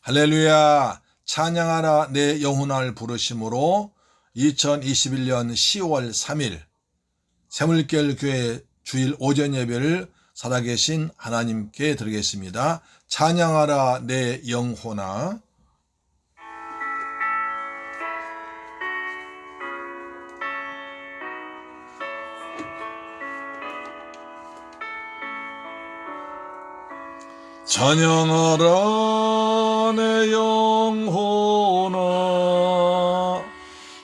할렐루야. 찬양하라 내 영혼을 부르심으로 2021년 10월 3일 새물결 교회 주일 오전 예배를 살아계신 하나님께 드리겠습니다. 찬양하라 내 영혼아. 찬양하라 내 영혼아,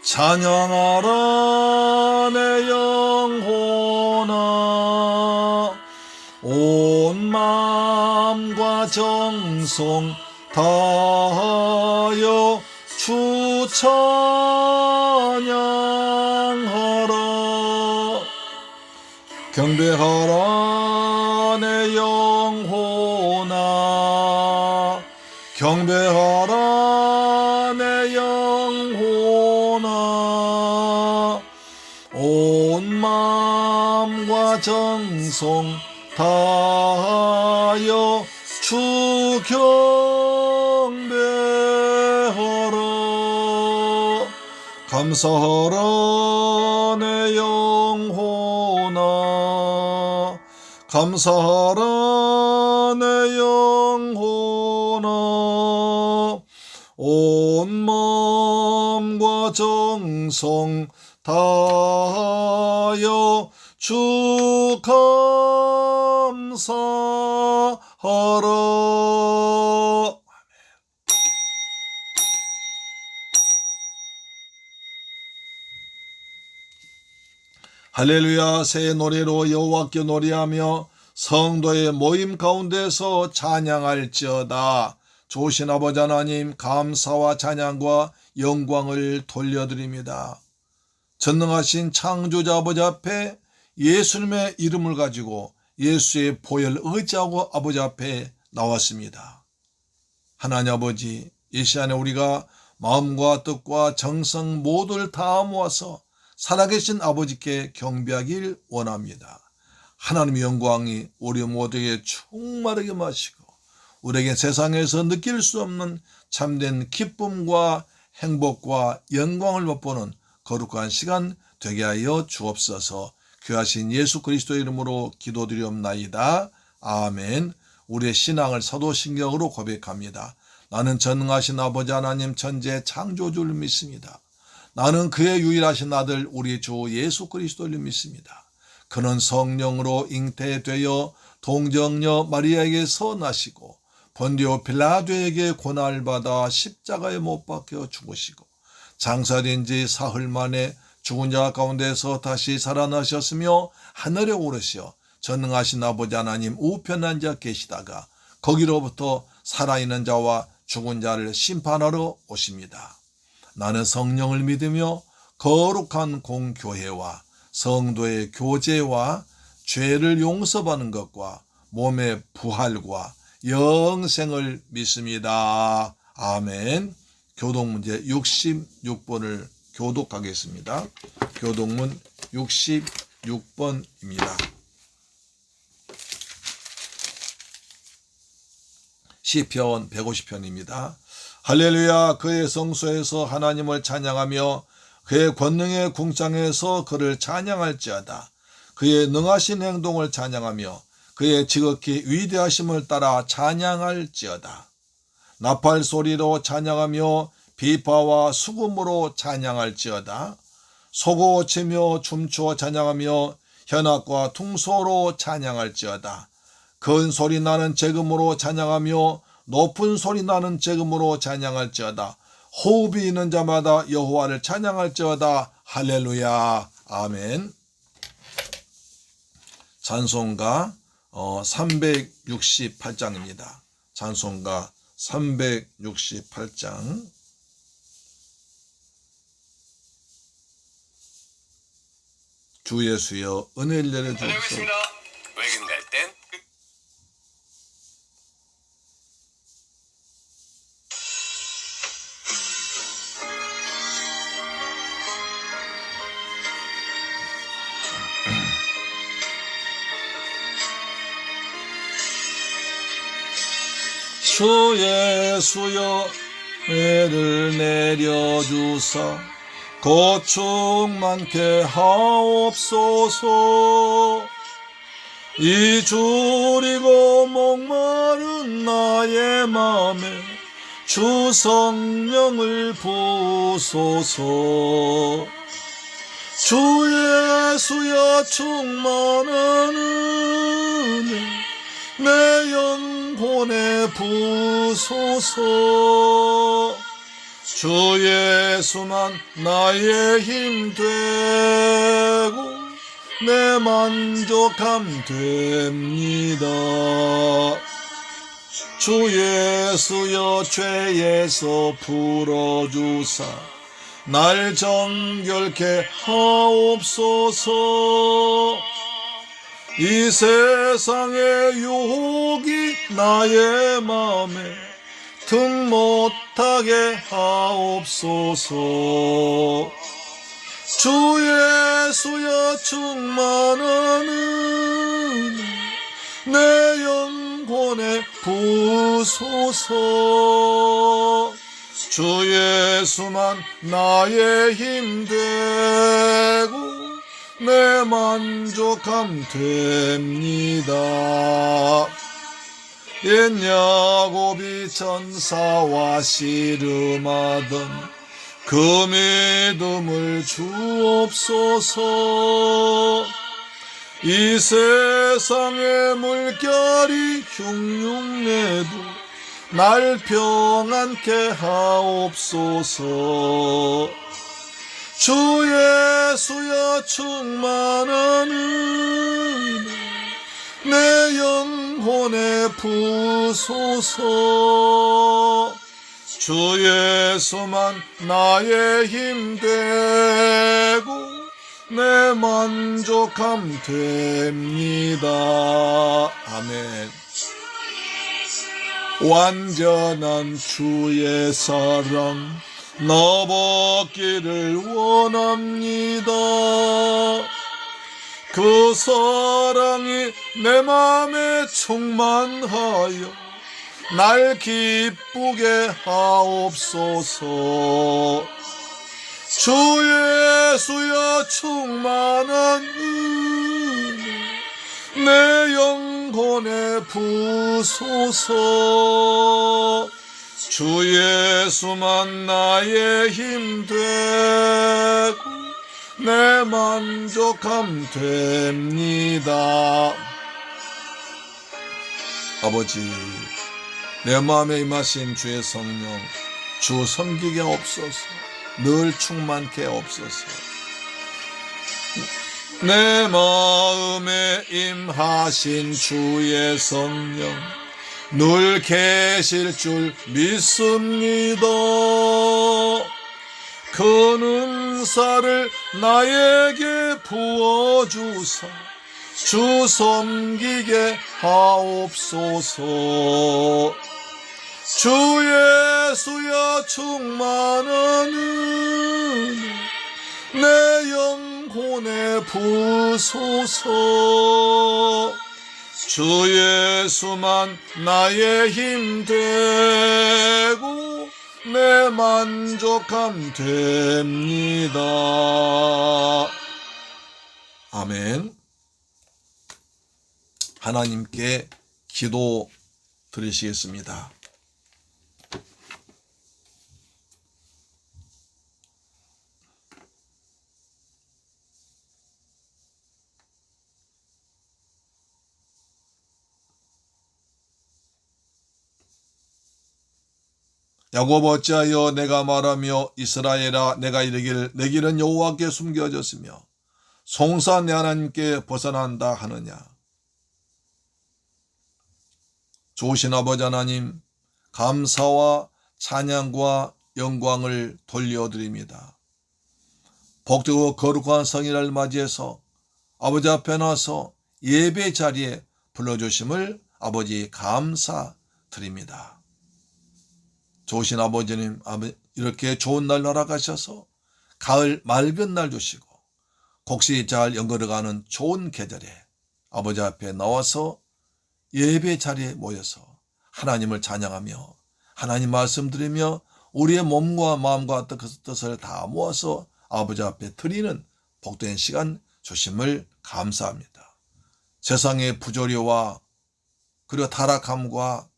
찬양하라 내 영혼아, 온 마음과 정성 다하여 주 찬양하라. 경배하라 내 영혼아, 경배하라 내 영혼아, 온 마음과 정성 다하여 주 경배하라. 감사하라 내 영혼아, 감사하라 내 영혼아, 온 마음과 정성 다하여 주 감사하라. 할렐루야. 새 노래로 여호와께 노래하며 성도의 모임 가운데서 찬양할지어다. 좋으신 아버지 하나님, 감사와 찬양과 영광을 돌려드립니다. 전능하신 창조자 아버지 앞에 예수님의 이름을 가지고 예수의 보혈 의지하고 아버지 앞에 나왔습니다. 하나님 아버지, 이 시간에 우리가 마음과 뜻과 정성 모두를 다 모아서 살아계신 아버지께 경배하길 원합니다. 하나님의 영광이 우리 모두에게 충만하게 마시고 우리에게 세상에서 느낄 수 없는 참된 기쁨과 행복과 영광을 맛보는 거룩한 시간 되게 하여 주옵소서. 귀하신 예수 그리스도의 이름으로 기도드리옵나이다. 아멘. 우리의 신앙을 사도신경으로 고백합니다. 나는 전능하신 아버지 하나님 천지의 창조주를 믿습니다. 나는 그의 유일하신 아들 우리 주 예수 그리스도를 믿습니다. 그는 성령으로 잉태되어 동정녀 마리아에게서 나시고 본디오 빌라도에게 고난을 받아 십자가에 못 박혀 죽으시고 장사된 지 사흘 만에 죽은 자 가운데서 다시 살아나셨으며 하늘에 오르시어 전능하신 아버지 하나님 우편에 앉아 계시다가 거기로부터 살아있는 자와 죽은 자를 심판하러 오십니다. 나는 성령을 믿으며 거룩한 공교회와 성도의 교제와 죄를 용서받는 것과 몸의 부활과 영생을 믿습니다. 아멘. 교독문제 66번을 교독하겠습니다. 교독문 66번입니다. 시편 150편입니다. 할렐루야. 그의 성소에서 하나님을 찬양하며 그의 권능의 궁창에서 그를 찬양할지어다. 그의 능하신 행동을 찬양하며 그의 지극히 위대하심을 따라 찬양할지어다. 나팔 소리로 찬양하며 비파와 수금으로 찬양할지어다. 소고 치며 춤추어 찬양하며 현악과 퉁소로 찬양할지어다. 큰 소리 나는 재금으로 찬양하며 높은 소리 나는 재금으로 찬양할지어다. 호흡이 있는 자마다 여호와를 찬양할지어다. 할렐루야. 아멘. 찬송가 368장입니다. 찬송가 368장. 주 예수여 은혜를 내려주옵소서. 외근될 땐 주 예수여 애를 내려주사 고충 많게 하옵소서. 이 줄이고 목마른 나의 맘에 주 성령을 부으소서. 주 예수여 충만한 은혜 내 영혼에 부으소서. 주 예수만 나의 힘 되고 내 만족함 됩니다. 주 예수여 죄에서 풀어주사 날 정결케 하옵소서. 이 세상의 유혹이 나의 맘에 등 못하게 하옵소서. 주 예수여 충만한 은혜 내 영혼에 부으소서. 주 예수만 나의 힘 되고 내 만족함 됩니다. 옛 야곱이 천사와 씨름하던 그 믿음을 주옵소서. 이 세상의 물결이 흉흉내도 날 평안케 하옵소서. 주 예수여 충만한 은혜 내 영혼에 부으소서. 주 예수만 나의 힘 되고 내 만족함 됩니다. 아멘. 완전한 주의 사랑 나받기를 원합니다. 그 사랑이 내 맘에 충만하여 날 기쁘게 하옵소서. 주 예수여 충만한 은혜 내 영혼에 부으소서. 주 예수만 나의 힘 되고 내 만족함 됩니다. 아버지, 내 마음에 임하신 주의 성령 주 섬기게 없소서. 늘 충만케 없소서. 내 마음에 임하신 주의 성령 늘 계실 줄 믿습니다. 그 능사를 나에게 부어주사 주 섬기게 하옵소서. 주 예수여 충만한 은혜 내 영혼에 부으소서. 주 예수만 나의 힘 되고 내 만족함 됩니다. 아멘. 하나님께 기도 드리시겠습니다. 야곱 어찌하여 내가 말하며 이스라엘아 내가 이르기를 내 길은 여호와께 숨겨졌으며 송사 내 하나님께 벗어난다 하느냐. 좋으신 아버지 하나님, 감사와 찬양과 영광을 돌려드립니다. 복되고 거룩한 성일을 맞이해서 아버지 앞에 나서 예배 자리에 불러주심을 아버지 감사드립니다. 좋으신 아버지님, 이렇게 좋은 날 날아가셔서 가을 맑은 날 주시고 곡식이 잘 연거려가는 좋은 계절에 아버지 앞에 나와서 예배 자리에 모여서 하나님을 찬양하며 하나님 말씀 드리며 우리의 몸과 마음과 뜻을 다 모아서 아버지 앞에 드리는 복된 시간 주심을 감사합니다. 세상의 부조리와 그리고 타락함과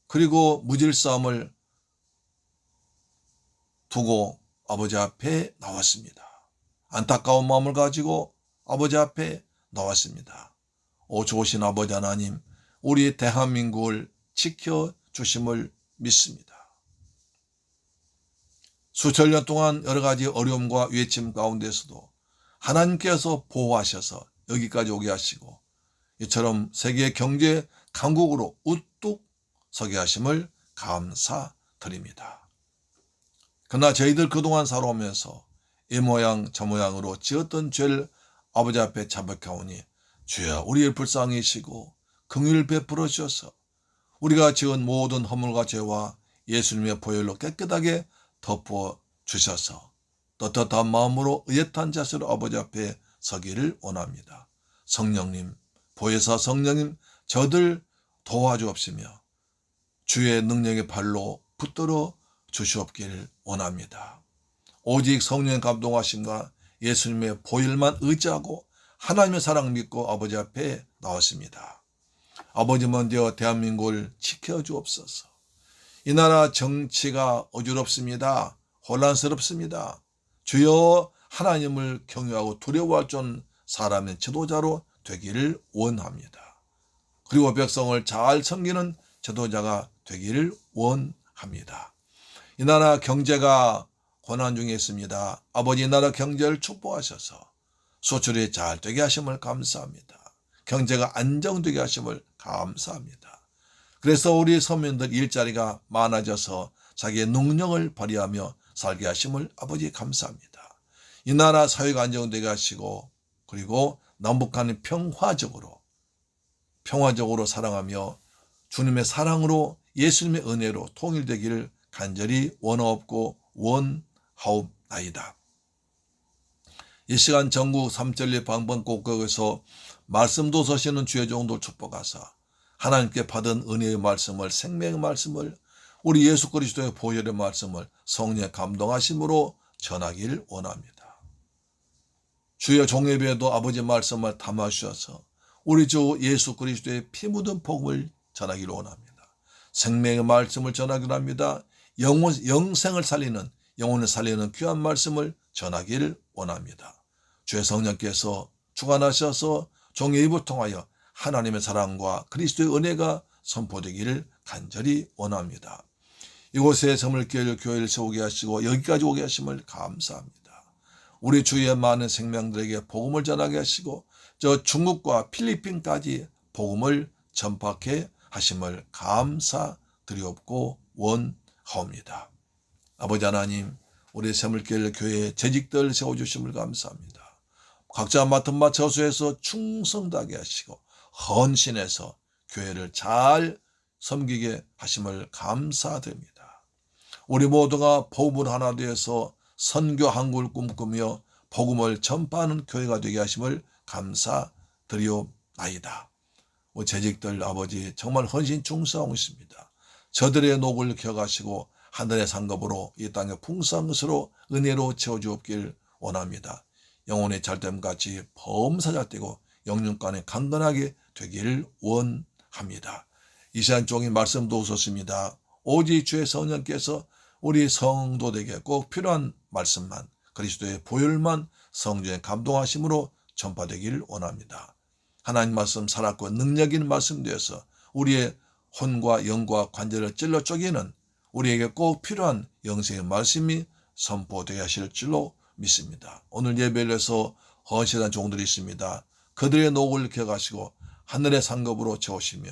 그리고 무질서함을 두고 아버지 앞에 나왔습니다. 안타까운 마음을 가지고 아버지 앞에 나왔습니다. 오 좋으신 아버지 하나님, 우리 대한민국을 지켜주심을 믿습니다. 수천 년 동안 여러 가지 어려움과 외침 가운데서도 하나님께서 보호하셔서 여기까지 오게 하시고 이처럼 세계 경제 강국으로 우뚝 서게 하심을 감사드립니다. 그러나 저희들 그동안 살아오면서 이 모양 저 모양으로 지었던 죄를 아버지 앞에 자백하오니 주여 우리를 불쌍히 여기시고 긍휼을 베풀어 주셔서 우리가 지은 모든 허물과 죄와 예수님의 보혈로 깨끗하게 덮어 주셔서 떳떳한 마음으로 의젓한 자세로 아버지 앞에 서기를 원합니다. 성령님, 보혜사 성령님, 저들 도와주옵시며 주의 능력의 발로 붙들어 주시옵기를 원합니다. 오직 성령의 감동하심과 예수님의 보혈만 의지하고 하나님의 사랑 믿고 아버지 앞에 나왔습니다. 아버지 먼저 대한민국을 지켜주옵소서. 이 나라 정치가 어지럽습니다. 혼란스럽습니다. 주여 하나님을 경외하고 두려워할 줄 사람의 지도자로 되기를 원합니다. 그리고 백성을 잘 섬기는 지도자가 되기를 원합니다. 이 나라 경제가 고난 중에 있습니다. 아버지 이 나라 경제를 축복하셔서 수출이 잘 되게 하심을 감사합니다. 경제가 안정되게 하심을 감사합니다. 그래서 우리 서민들 일자리가 많아져서 자기의 능력을 발휘하며 살게 하심을 아버지 감사합니다. 이 나라 사회가 안정되게 하시고 그리고 남북한이 평화적으로 사랑하며 주님의 사랑으로 예수님의 은혜로 통일되기를 간절히 원하옵고 원하옵나이다. 이 시간 전국 3.1 방방 곳곳에서 말씀도 서시는 주의 종들 축복하사 하나님께 받은 은혜의 말씀을 생명의 말씀을 우리 예수 그리스도의 보혈의 말씀을 성령의 감동하심으로 전하기를 원합니다. 주의 종예배에도 아버지 말씀을 담아주셔서 우리 주 예수 그리스도의 피 묻은 복음을 전하기를 원합니다. 생명의 말씀을 전하기를 합니다. 영생을 살리는 영혼을 살리는 귀한 말씀을 전하기를 원합니다. 주의 성령께서 주관하셔서 종의 입을 통하여 하나님의 사랑과 그리스도의 은혜가 선포되기를 간절히 원합니다. 이곳에 저물길 교회를 세우게 하시고 여기까지 오게 하심을 감사합니다. 우리 주위의 많은 생명들에게 복음을 전하게 하시고 저 중국과 필리핀까지 복음을 전파케 하심을 감사드리옵고 원하옵니다. 아버지 하나님, 우리 새물길 교회 재직들 세워주심을 감사합니다. 각자 맡은 바 저수에서 충성하게 하시고 헌신해서 교회를 잘 섬기게 하심을 감사드립니다. 우리 모두가 복음을 하나 되어서 선교 한국을 꿈꾸며 복음을 전파하는 교회가 되게 하심을 감사드리옵나이다. 우리 재직들 아버지 정말 헌신 충성하고 있습니다. 저들의 녹을 기억하시고 하늘의 상급으로 이 땅의 풍성한 것으로 은혜로 채워주옵길 원합니다. 영혼의 잘됨같이 범사 잘되고 영육간에 강건하게 되기를 원합니다. 이 시간 종이 말씀도 오셨습니다. 오직 주의 성령께서 우리 성도들에게 꼭 필요한 말씀만 그리스도의 보혈만 성령의 감동하심으로 전파되기를 원합니다. 하나님 말씀 살았고 능력 있는 말씀 되어서 우리의 혼과 영과 관절을 찔러 쪼개는 우리에게 꼭 필요한 영생의 말씀이 선포되게 하실 줄로 믿습니다. 오늘 예배를 해서 헌신한 종들이 있습니다. 그들의 녹을 기억하시고 하늘의 상급으로 채우시며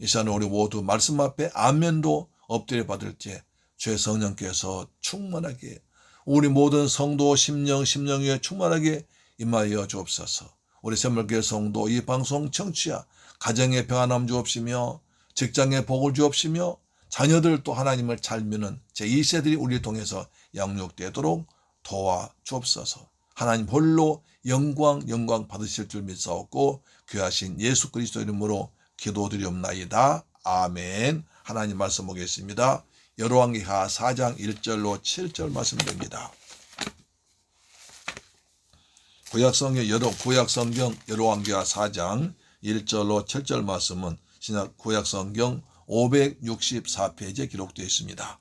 이 시간에 우리 모두 말씀 앞에 아멘도 엎드려 받을 때 주의 성령께서 충만하게 우리 모든 성도 심령 위에 충만하게 임하여 주옵소서. 우리 새물교회 성도 이 방송 청취하 가정의 평안함 주옵시며 직장의 복을 주옵시며 자녀들 또 하나님을 잘 믿는 제2세들이 우리를 통해서 양육되도록 도와 주옵소서. 하나님 홀로 영광 받으실 줄 믿사옵고 귀하신 예수 그리스도 이름으로 기도드리옵나이다. 아멘. 하나님 말씀 보겠습니다. 열왕기하 4장 1절로 7절 말씀드립니다. 구약성경 열왕기하 4장 1절로 7절 말씀은 구약성경 564페이지에 기록되어 있습니다.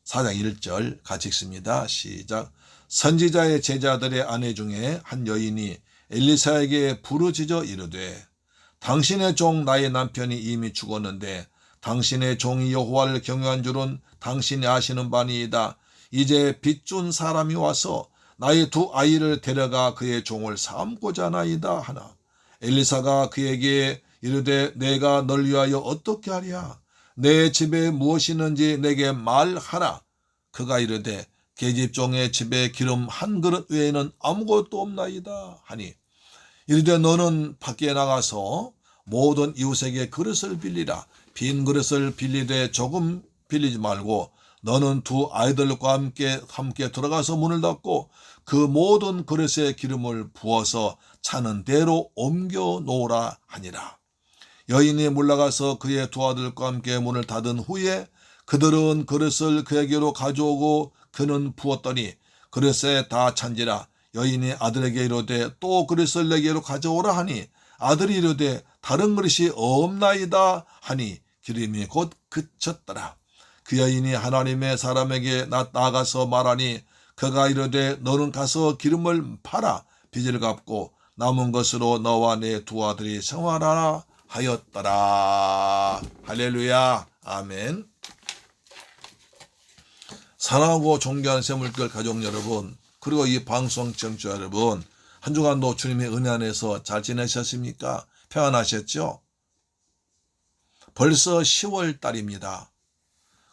4장 1절 같이 읽습니다. 시작. 선지자의 제자들의 아내 중에 한 여인이 엘리사에게 부르짖어 이르되 당신의 종 나의 남편이 이미 죽었는데 당신의 종이 여호와를 경외한 줄은 당신이 아시는 바니이다. 이제 빚준 사람이 와서 나의 두 아이를 데려가 그의 종을 삼고자 하나이다 하나. 엘리사가 그에게 이르되 내가 널 위하여 어떻게 하랴? 내 집에 무엇이 있는지 내게 말하라. 그가 이르되 계집종의 집에 기름 한 그릇 외에는 아무것도 없나이다 하니 이르되 너는 밖에 나가서 모든 이웃에게 그릇을 빌리라. 빈 그릇을 빌리되 조금 빌리지 말고 너는 두 아이들과 함께 들어가서 문을 닫고 그 모든 그릇에 기름을 부어서 차는 대로 옮겨 놓으라 하니라. 여인이 물러가서 그의 두 아들과 함께 문을 닫은 후에 그들은 그릇을 그에게로 가져오고 그는 부었더니 그릇에 다 찬지라. 여인이 아들에게 이르되 또 그릇을 내게로 가져오라 하니 아들이 이르되 다른 그릇이 없나이다 하니 기름이 곧 그쳤더라. 그 여인이 하나님의 사람에게 나가서 말하니 그가 이르되 너는 가서 기름을 팔아 빚을 갚고 남은 것으로 너와 내 두 아들이 생활하라 하였더라. 할렐루야. 아멘. 사랑하고 존경하는 새물결 가족 여러분, 그리고 이 방송 청취자 여러분, 한 주간도 주님의 은혜 안에서 잘 지내셨습니까? 평안하셨죠? 벌써 10월 달입니다.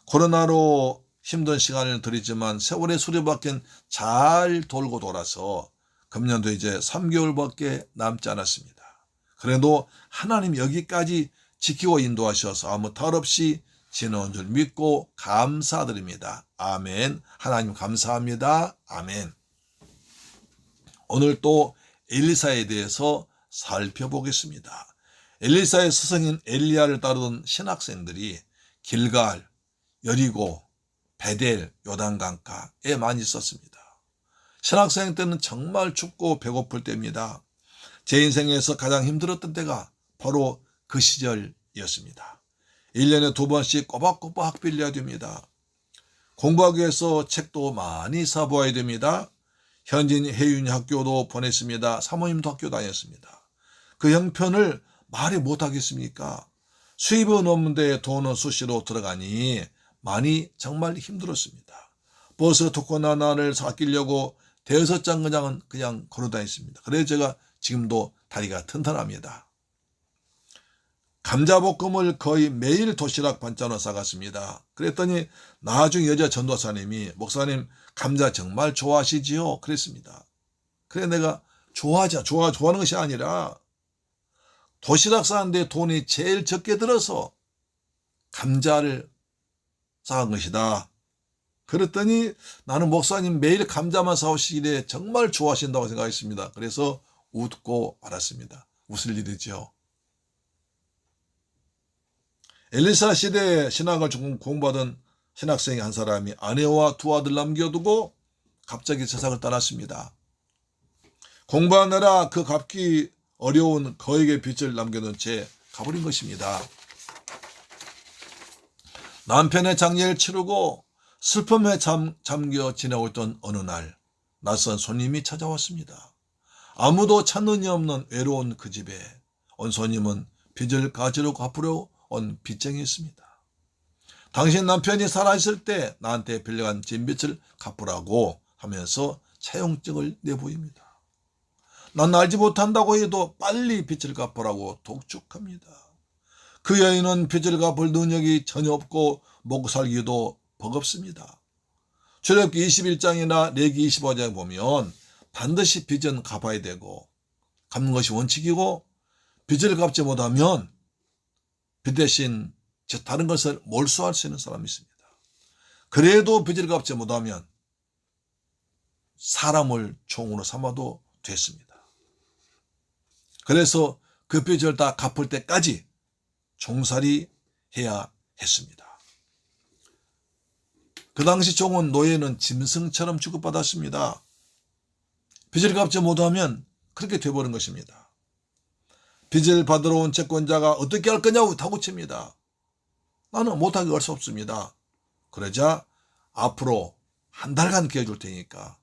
코로나로 힘든 시간을 드리지만 세월의 수레바퀴는 잘 돌고 돌아서 금년도 이제 3개월밖에 남지 않았습니다. 그래도 하나님 여기까지 지키고 인도하셔서 아무 탈 없이 지나온 줄 믿고 감사드립니다. 아멘. 하나님 감사합니다. 아멘. 오늘 또 엘리사에 대해서 살펴보겠습니다. 엘리사의 스승인 엘리야를 따르던 신학생들이 길갈, 여리고, 베델, 요단강가에 많이 있었습니다. 신학생 때는 정말 춥고 배고플 때입니다. 제 인생에서 가장 힘들었던 때가 바로 그 시절이었습니다. 1년에 2번씩 꼬박꼬박 학비를 내야 됩니다. 공부하기 위해서 책도 많이 사보아야 됩니다. 현진 혜윤이 학교도 보냈습니다. 사모님도 학교 다녔습니다. 그 형편을 말이 못하겠습니까? 수입은 없는데 돈은 수시로 들어가니 많이 정말 힘들었습니다. 버스 토큰 하나를 아끼려고 5장은 그냥 걸어 다녔습니다. 그래서 제가 지금도 다리가 튼튼합니다. 감자볶음을 거의 매일 도시락 반찬으로 싸갔습니다. 그랬더니 나중에 여자 전도사님이 목사님 감자 정말 좋아하시지요? 그랬습니다. 그래 내가 좋아하는 것이 아니라 도시락 싸는데 돈이 제일 적게 들어서 감자를 싸간 것이다. 그랬더니 나는 목사님 매일 감자만 사오시기에 정말 좋아하신다고 생각했습니다. 그래서 웃고 말았습니다. 웃을 일이죠. 엘리사 시대에 신학을 조금 공부하던 신학생이 한 사람이 아내와 두 아들 남겨두고 갑자기 세상을 떠났습니다. 공부하느라 그 갚기 어려운 거액의 빚을 남겨둔 채 가버린 것입니다. 남편의 장례를 치르고 슬픔에 잠겨 지내고 있던 어느 날 낯선 손님이 찾아왔습니다. 아무도 찾는 이 없는 외로운 그 집에 온 손님은 빚을 가지러 갚으려 온 빚쟁이였습니다. 당신 남편이 살아있을 때 나한테 빌려간 진빚을 갚으라고 하면서 차용증을 내보입니다. 난 알지 못한다고 해도 빨리 빚을 갚으라고 독촉합니다. 그 여인은 빚을 갚을 능력이 전혀 없고 먹고 살기도 버겁습니다. 출애굽기 21장이나 레기 25장에 보면 반드시 빚은 갚아야 되고 갚는 것이 원칙이고 빚을 갚지 못하면 빚 대신 다른 것을 몰수할 수 있는 사람이 있습니다. 그래도 빚을 갚지 못하면 사람을 종으로 삼아도 됐습니다. 그래서 그 빚을 다 갚을 때까지 종살이 해야 했습니다. 그 당시 종은 노예는 짐승처럼 취급받았습니다. 빚을 갚지 못하면 그렇게 돼버린 것입니다. 빚을 받으러 온 채권자가 어떻게 할 거냐고 다구칩니다. 나는 못하게 할 수 없습니다. 그러자 앞으로 한 달간 기회 줄 테니까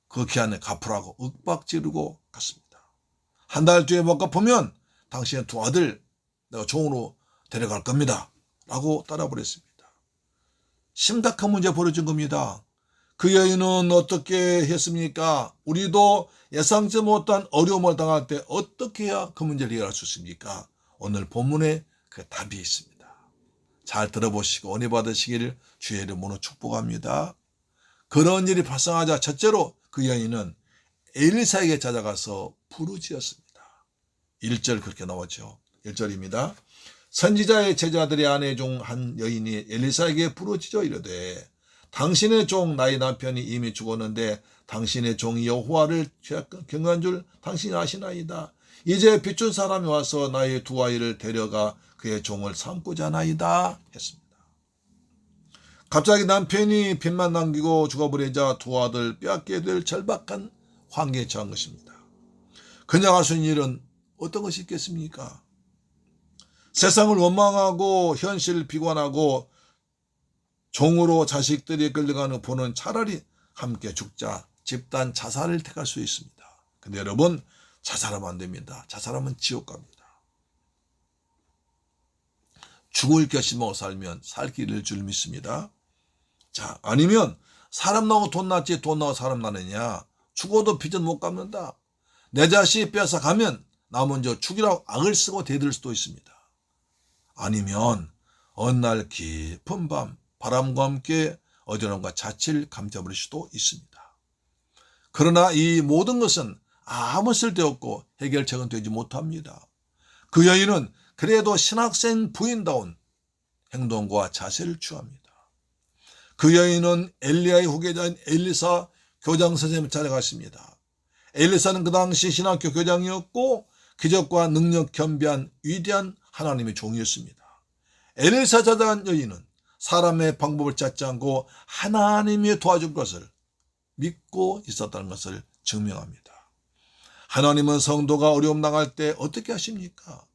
그 기한에 갚으라고 윽박지르고 갔습니다. 한 달 뒤에 못 갚으면 당신의 두 아들 내가 종으로 데려갈 겁니다. 라고 따라버렸습니다. 심각한 문제 벌어진 겁니다. 그 여인은 어떻게 했습니까? 우리도 예상치 못한 어려움을 당할 때 어떻게 해야 그 문제를 해결할 수 있습니까? 오늘 본문에 그 답이 있습니다. 잘 들어보시고 은혜 받으시기를 주의 이름으로 축복합니다. 그런 일이 발생하자 첫째로 그 여인은 엘리사에게 찾아가서 부르짖었습니다. 1절 그렇게 나오죠. 1절입니다. 선지자의 제자들의 아내 중 한 여인이 엘리사에게 부르짖어 이르되 당신의 종 나의 남편이 이미 죽었는데 당신의 종이 여호와를 경외한 줄 당신이 아시나이다. 이제 빚준 사람이 와서 나의 두 아이를 데려가 그의 종을 삼고자 하나이다 했습니다. 갑자기 남편이 빚만 남기고 죽어버리자 두 아들 빼앗게 될 절박한 환경에 처한 것입니다. 그녀가 할 수 있는 일은 어떤 것이 있겠습니까? 세상을 원망하고 현실을 비관하고 종으로 자식들이 끌려가는 보는 차라리 함께 죽자 집단 자살을 택할 수 있습니다. 근데 여러분 자살하면 안 됩니다. 자살하면 지옥 갑니다. 죽을 결심하고 살면 살 길을 줄 믿습니다. 자, 아니면 사람 나고 돈 났지 돈 나고 사람 나느냐. 죽어도 빚은 못 갚는다. 내 자식 빼앗아 가면 나 먼저 죽이라고 악을 쓰고 대들 수도 있습니다. 아니면 어느 날 깊은 밤 바람과 함께 어지러움과 자취를 감춰버릴 수도 있습니다. 그러나 이 모든 것은 아무 쓸데없고 해결책은 되지 못합니다. 그 여인은 그래도 신학생 부인다운 행동과 자세를 취합니다. 그 여인은 엘리야의 후계자인 엘리사 교장 선생님을 찾아갔습니다. 엘리사는 그 당시 신학교 교장이었고 기적과 능력 겸비한 위대한 하나님의 종이었습니다. 엘리사 찾아간 여인은 사람의 방법을 찾지 않고 하나님이 도와줄 것을 믿고 있었다는 것을 증명합니다. 하나님은 성도가 어려움 당할 때 어떻게 하십니까?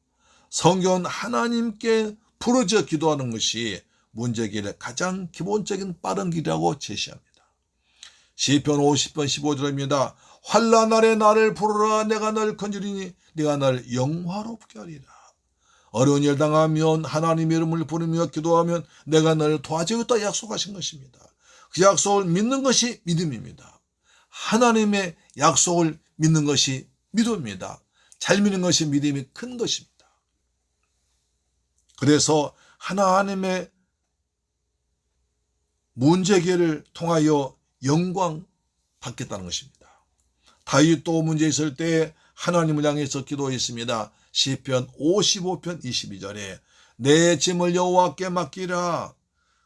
성경은 하나님께 부르짖어 기도하는 것이 문제 해결의 가장 기본적인 빠른 길이라고 제시합니다. 시편 50편 15절입니다. 환난 날에 나를 부르라. 내가 너를 건지리니 네가 나를 영화롭게 하리라. 어려운 일 당하면 하나님의 이름을 부르며 기도하면 내가 너를 도와주겠다 약속하신 것입니다. 그 약속을 믿는 것이 믿음입니다. 하나님의 약속을 믿는 것이 믿음입니다. 잘 믿는 것이 믿음이 큰 것입니다. 그래서 하나님의 문제 해결을 통하여 영광 받겠다는 것입니다. 다윗도 문제 있을 때 하나님을 향해서 기도했습니다. 시편 55편 22절에 내 짐을 여호와께 맡기라.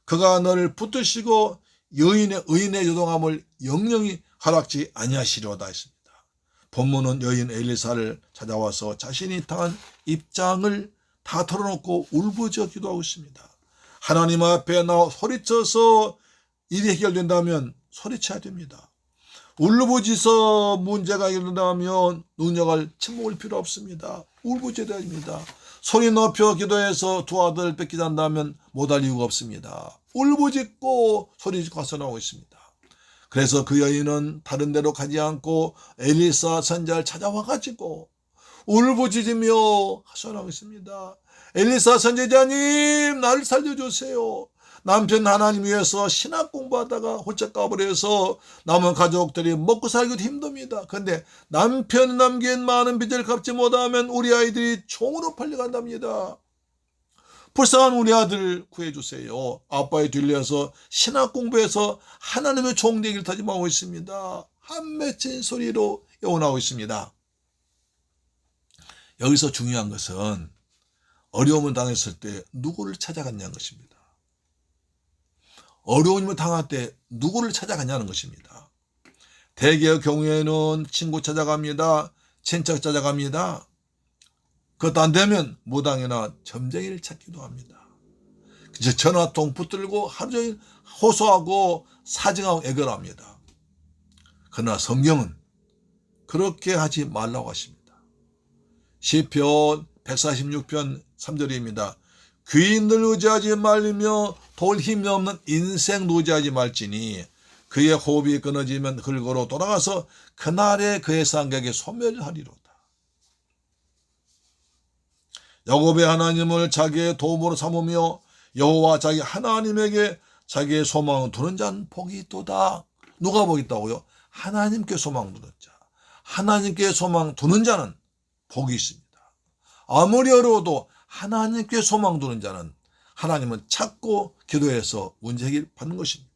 그가 너를 붙드시고 의인의 요동함을 영영히 허락지 아니하시려다 했습니다. 본문은 여인 엘리사를 찾아와서 자신이 당한 입장을 다 털어놓고 울부짖어 기도하고 있습니다. 하나님 앞에 나와 소리쳐서 일이 해결된다면 소리쳐야 됩니다. 울부짖어 문제가 해결된다면 능력을 침묵을 필요 없습니다. 울부짖어야 됩니다. 소리 높여 기도해서 두 아들 뺏기지 않는다면 못할 이유가 없습니다. 울부짖고 소리짓고 하소연하고 있습니다. 그래서 그 여인은 다른 데로 가지 않고 엘리사 선지자를 찾아와가지고 울부짖으며 하소연하고 있습니다. 엘리사 선지자님 나를 살려주세요. 남편 하나님 위해서 신학 공부하다가 홀짝 가버려서 남은 가족들이 먹고 살기도 힘듭니다. 그런데 남편 남긴 많은 빚을 갚지 못하면 우리 아이들이 종으로 팔려간답니다. 불쌍한 우리 아들 구해주세요. 아빠의 뒤려서 신학 공부해서 하나님의 종 되기를 다짐하고 있습니다. 한 맺힌 소리로 애원하고 있습니다. 여기서 중요한 것은 어려움을 당했을 때 누구를 찾아갔냐는 것입니다. 어려움을 당할 때 누구를 찾아갔냐는 것입니다. 대개의 경우에는 친구 찾아갑니다. 친척 찾아갑니다. 그것도 안 되면 무당이나 점쟁이를 찾기도 합니다. 이제 전화통 붙들고 하루 종일 호소하고 사정하고 애걸합니다. 그러나 성경은 그렇게 하지 말라고 하십니다. 시편 146편 3절입니다. 귀인들 의지하지 말며 돌 힘이 없는 인생 의지하지 말지니 그의 호흡이 끊어지면 흙으로 돌아가서 그날에 그의 상객에 소멸하리로다. 야곱의 하나님을 자기의 도움으로 삼으며 여호와 자기 하나님에게 자기의 소망을 두는 자는 복이 있도다. 누가 복이 있다고요? 하나님께 소망 두는 자. 하나님께 소망 두는 자는 복이 있습니다. 아무리 어려워도 하나님께 소망 두는 자는 하나님은 찾고 기도해서 문제 해결 받는 것입니다.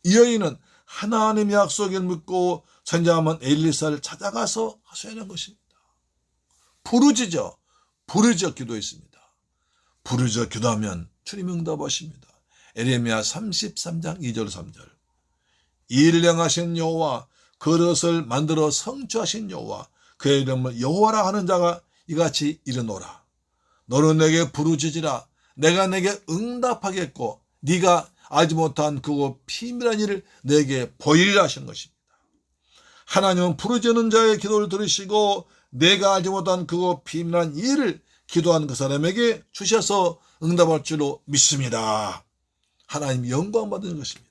이 여인은 하나님의 약속을 믿고 선지자만 엘리사를 찾아가서 하소연한 것입니다. 부르짖어 기도했습니다. 부르짖어 기도하면 주님이 응답하십니다. 에레미야 33장 2절 3절. 이를 행하신 여호와, 그릇을 만들어 성취하신 여호와, 그의 이름을 여호와라 하는 자가 이같이 이르노라. 너는 내게 부르짖으라. 내가 내게 응답하겠고 네가 알지 못한 그곳 비밀한 일을 내게 보이리라 하시는 것입니다. 하나님은 부르짖는 자의 기도를 들으시고 내가 알지 못한 그곳 비밀한 일을 기도하는 그 사람에게 주셔서 응답할 줄로 믿습니다. 하나님 영광 받는 것입니다.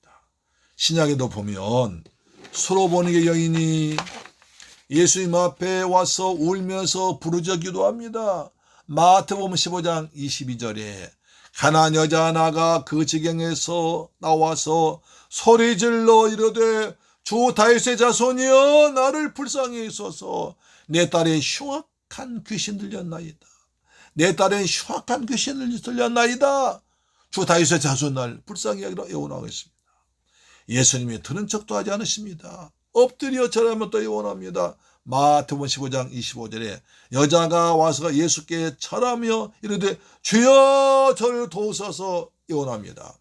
신약에도 보면 수로보니게 여인이 예수님 앞에 와서 울면서 부르짖어 기도합니다. 마태복음 15장 22절에 가난한 여자 하나가 그 지경에서 나와서 소리질러 이르되 주 다윗의 자손이여 나를 불쌍히 여기소서. 내 딸의 흉악한 귀신 들렸나이다. 내 딸의 흉악한 귀신을 들렸나이다. 주 다윗의 자손 날 불쌍히 여기라 애원하겠습니다. 예수님이 들은 척도 하지 않으십니다. 엎드려 절하면 또 애원합니다. 마태복음 15장 25절에 여자가 와서 예수께 절하며 이르되 주여 저를 도우소서 애원합니다.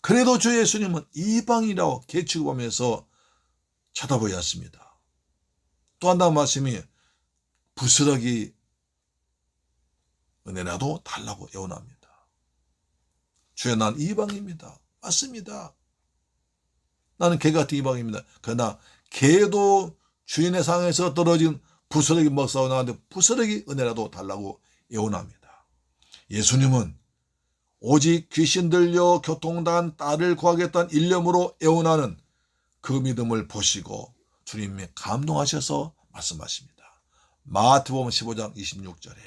그래도 주 예수님은 이방이라고 개취급하면서 쳐다보지 않습니다. 또 한다는 말씀이 부스러기 은혜라도 달라고 애원합니다. 주여 난 이방입니다. 맞습니다. 나는 개 같은 이방입니다. 그러나 개도 주인의 상에서 떨어진 부스러기 먹사고 나한테 부스러기 은혜라도 달라고 애원합니다. 예수님은 오직 귀신 들려 교통당한 딸을 구하겠다는 일념으로 애원하는 그 믿음을 보시고 주님이 감동하셔서 말씀하십니다. 마태복음 15장 26절에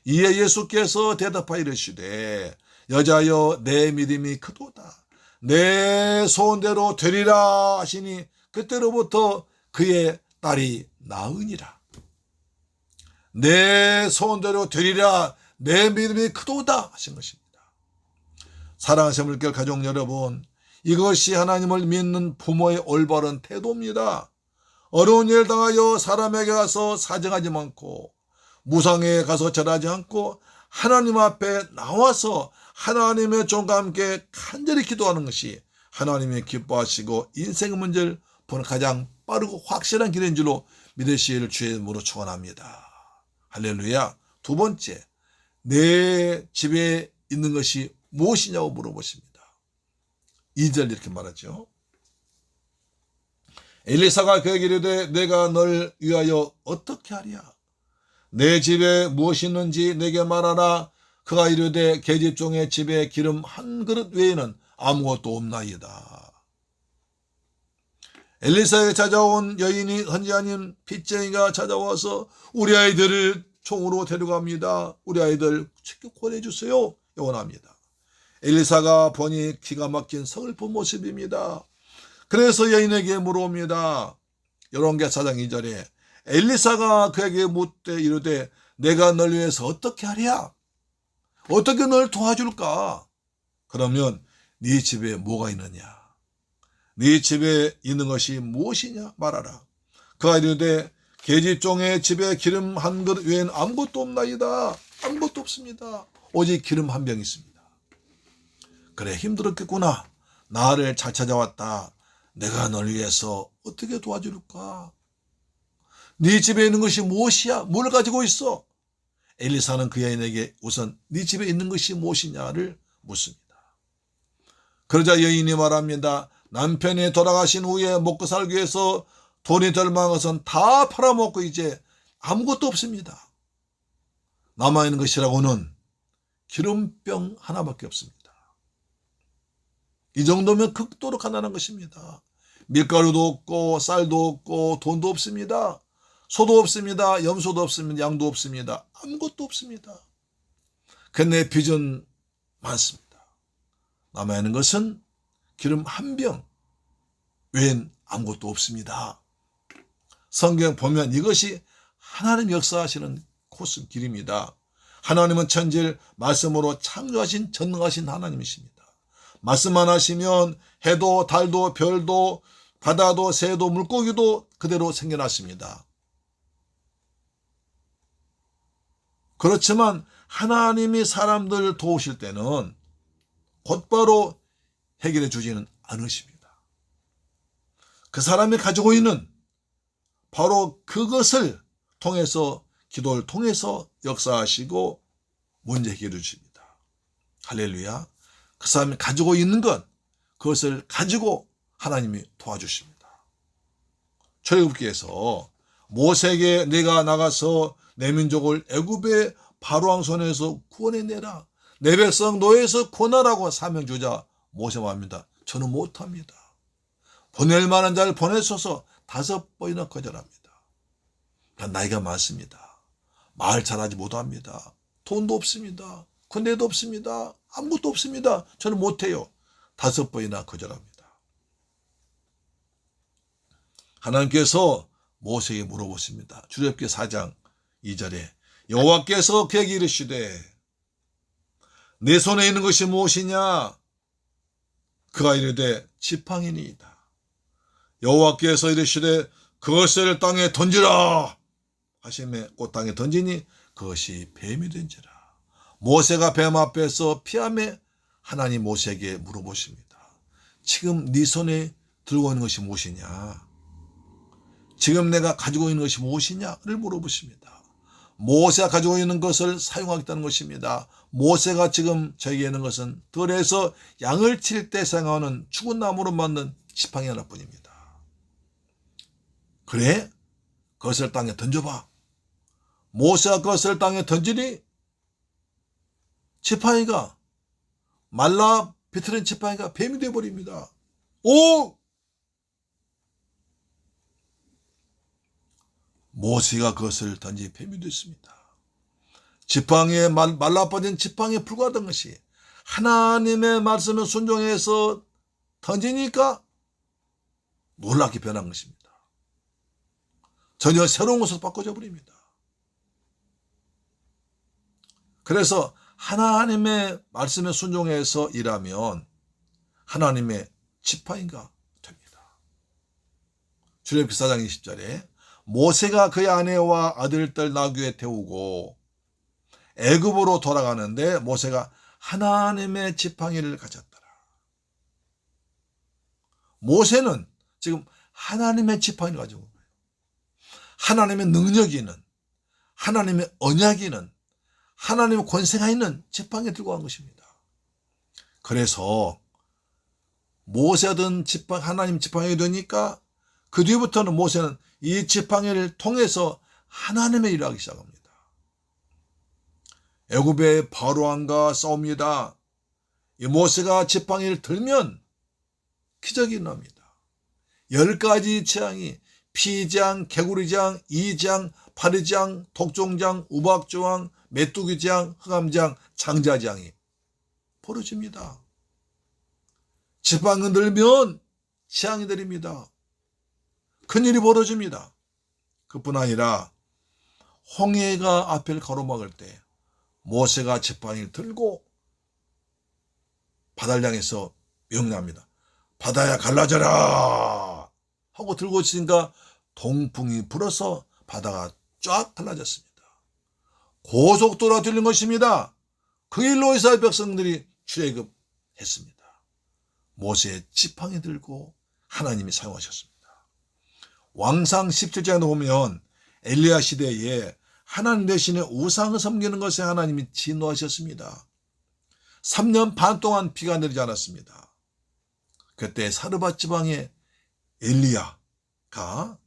이에 예수께서 대답하여 이르시되 여자여 내 믿음이 크도다. 내 소원대로 되리라 하시니 그때로부터 그의 딸이 나으니라. 내 소원대로 되리라. 내 믿음이 크도다 하신 것입니다. 사랑하는 물결 가족 여러분, 이것이 하나님을 믿는 부모의 올바른 태도입니다. 어려운 일을 당하여 사람에게 가서 사정하지 않고 무상에 가서 절하지 않고 하나님 앞에 나와서 하나님의 종과 함께 간절히 기도하는 것이 하나님이 기뻐하시고 인생의 문제를 보는 가장 빠르고 확실한 길인 줄로 믿으시기를 주의 이름으로 축원합니다. 할렐루야. 두 번째, 내 집에 있는 것이 무엇이냐고 물어보십니다. 2절 이렇게 말하죠. 엘리사가 그에게 이르되 내가 널 위하여 어떻게 하랴? 내 집에 무엇이 있는지 내게 말하라. 그가 이르되 계집종의 집에 기름 한 그릇 외에는 아무것도 없나이다. 엘리사에게 찾아온 여인이 선지자님 빚쟁이가 찾아와서 우리 아이들을 총으로 데려갑니다. 우리 아이들 축복해 주세요. 애원합니다. 엘리사가 보니 기가 막힌 서글픈 모습입니다. 그래서 여인에게 물어옵니다. 열왕기하 4장 2절에 엘리사가 그에게 묻되 이르되 내가 널 위해서 어떻게 하랴? 어떻게 널 도와줄까? 그러면 네 집에 뭐가 있느냐? 네 집에 있는 것이 무엇이냐? 말하라. 그가 이르되 계집종의 집에 기름 한 그릇 외에는 아무것도 없나이다. 아무것도 없습니다. 오직 기름 한 병 있습니다. 그래, 힘들었겠구나. 나를 잘 찾아왔다. 내가 널 위해서 어떻게 도와줄까? 네 집에 있는 것이 무엇이야? 뭘 가지고 있어? 엘리사는 그 여인에게 우선 네 집에 있는 것이 무엇이냐를 묻습니다. 그러자 여인이 말합니다. 남편이 돌아가신 후에 먹고 살기 위해서 돈이 덜 많은 것은 다 팔아먹고 이제 아무것도 없습니다. 남아있는 것이라고는 기름병 하나밖에 없습니다. 이 정도면 극도로 가난한 것입니다. 밀가루도 없고 쌀도 없고 돈도 없습니다. 소도 없습니다. 염소도 없습니다. 양도 없습니다. 아무것도 없습니다. 근데 빚은 많습니다. 남아있는 것은 기름 한 병 외엔 아무것도 없습니다. 성경 보면 이것이 하나님 역사하시는 코스길입니다. 하나님은 천지를 말씀으로 창조하신 전능하신 하나님이십니다. 말씀만 하시면 해도 달도 별도 바다도 새도 물고기도 그대로 생겨났습니다. 그렇지만 하나님이 사람들을 도우실 때는 곧바로 해결해 주지는 않으십니다. 그 사람이 가지고 있는 바로 그것을 통해서 기도를 통해서 역사하시고 문제 해결해 주십니다. 할렐루야. 그 사람이 가지고 있는 것 그것을 가지고 하나님이 도와주십니다. 출애굽기에서 모세에게 내가 나가서 내 민족을 애굽의 바로왕 손에서 구원해내라. 내 백성 노예에서 구원하라고 사명 주자 모세 말합니다. 저는 못합니다. 보낼 만한 자를 보내셔서 5번이나 거절합니다. 난 나이가 많습니다. 말 잘하지 못합니다. 돈도 없습니다. 군대도 없습니다. 아무것도 없습니다. 저는 못해요. 5번이나 거절합니다. 하나님께서 모세에게 물어보십니다. 출애굽기 4장 2절에 여호와께서 그에게 이르시되 내 손에 있는 것이 무엇이냐? 그가 이르되 지팡이니이다. 여호와께서 이르시되 그것을 땅에 던지라 하시매 곧 땅에 던지니 그것이 뱀이 된지라. 모세가 뱀 앞에서 피하며 하나님 모세에게 물어보십니다. 지금 네 손에 들고 있는 것이 무엇이냐? 지금 내가 가지고 있는 것이 무엇이냐를 물어보십니다. 모세가 가지고 있는 것을 사용하겠다는 것입니다. 모세가 지금 저에게 있는 것은 들에서 양을 칠 때 사용하는 죽은 나무로 만든 지팡이 하나뿐입니다. 그래? 그것을 땅에 던져봐. 모세가 그것을 땅에 던지니 지팡이가 말라 비틀은 지팡이가 뱀이 되어버립니다. 오! 모세가 그것을 던지 뱀이 됐습니다. 지팡이에 말라빠진 지팡이에 불과하던 것이 하나님의 말씀을 순종해서 던지니까 놀랍게 변한 것입니다. 전혀 새로운 것으로 바꿔져 버립니다. 그래서 하나님의 말씀에 순종해서 일하면 하나님의 지팡이가 됩니다. 출애굽기 4장 20절에 모세가 그의 아내와 아들들 나귀에 태우고 애굽으로 돌아가는데 모세가 하나님의 지팡이를 가졌더라. 모세는 지금 하나님의 지팡이를 가지고 있는 거예요. 하나님의 능력이 있는, 하나님의 언약이 있는, 하나님의 권세가 있는 지팡이 들고 간 것입니다. 그래서 모세가 든 하나님 지팡이가 되니까 그 뒤부터는 모세는 이 지팡이를 통해서 하나님의 일을 하기 시작합니다. 애굽의 바로왕과 싸웁니다. 이 모세가 지팡이를 들면 기적이 일어납니다. 10가지 재앙이 피장, 개구리장, 이장, 파리장, 독종장, 우박조항, 메뚜기장, 흑암장, 장자장이 벌어집니다. 지팡이 들면 재앙이 내립니다. 큰일이 벌어집니다. 그뿐 아니라 홍해가 앞을 가로막을 때 모세가 지팡이를 들고 바다를 향해서 명령합니다. 바다야 갈라져라 하고 들고 있으니까 동풍이 불어서 바다가 쫙 갈라졌습니다. 고속도로가 뚫린 것입니다. 그 일로 이스라엘 백성들이 출애굽했습니다. 모세의 지팡이 들고 하나님이 사용하셨습니다. 왕상 17장에 보면 엘리야 시대에 하나님 대신에 우상을 섬기는 것에 하나님이 진노하셨습니다. 3년 반 동안 비가 내리지 않았습니다. 그때 사르밧 지방의 엘리야가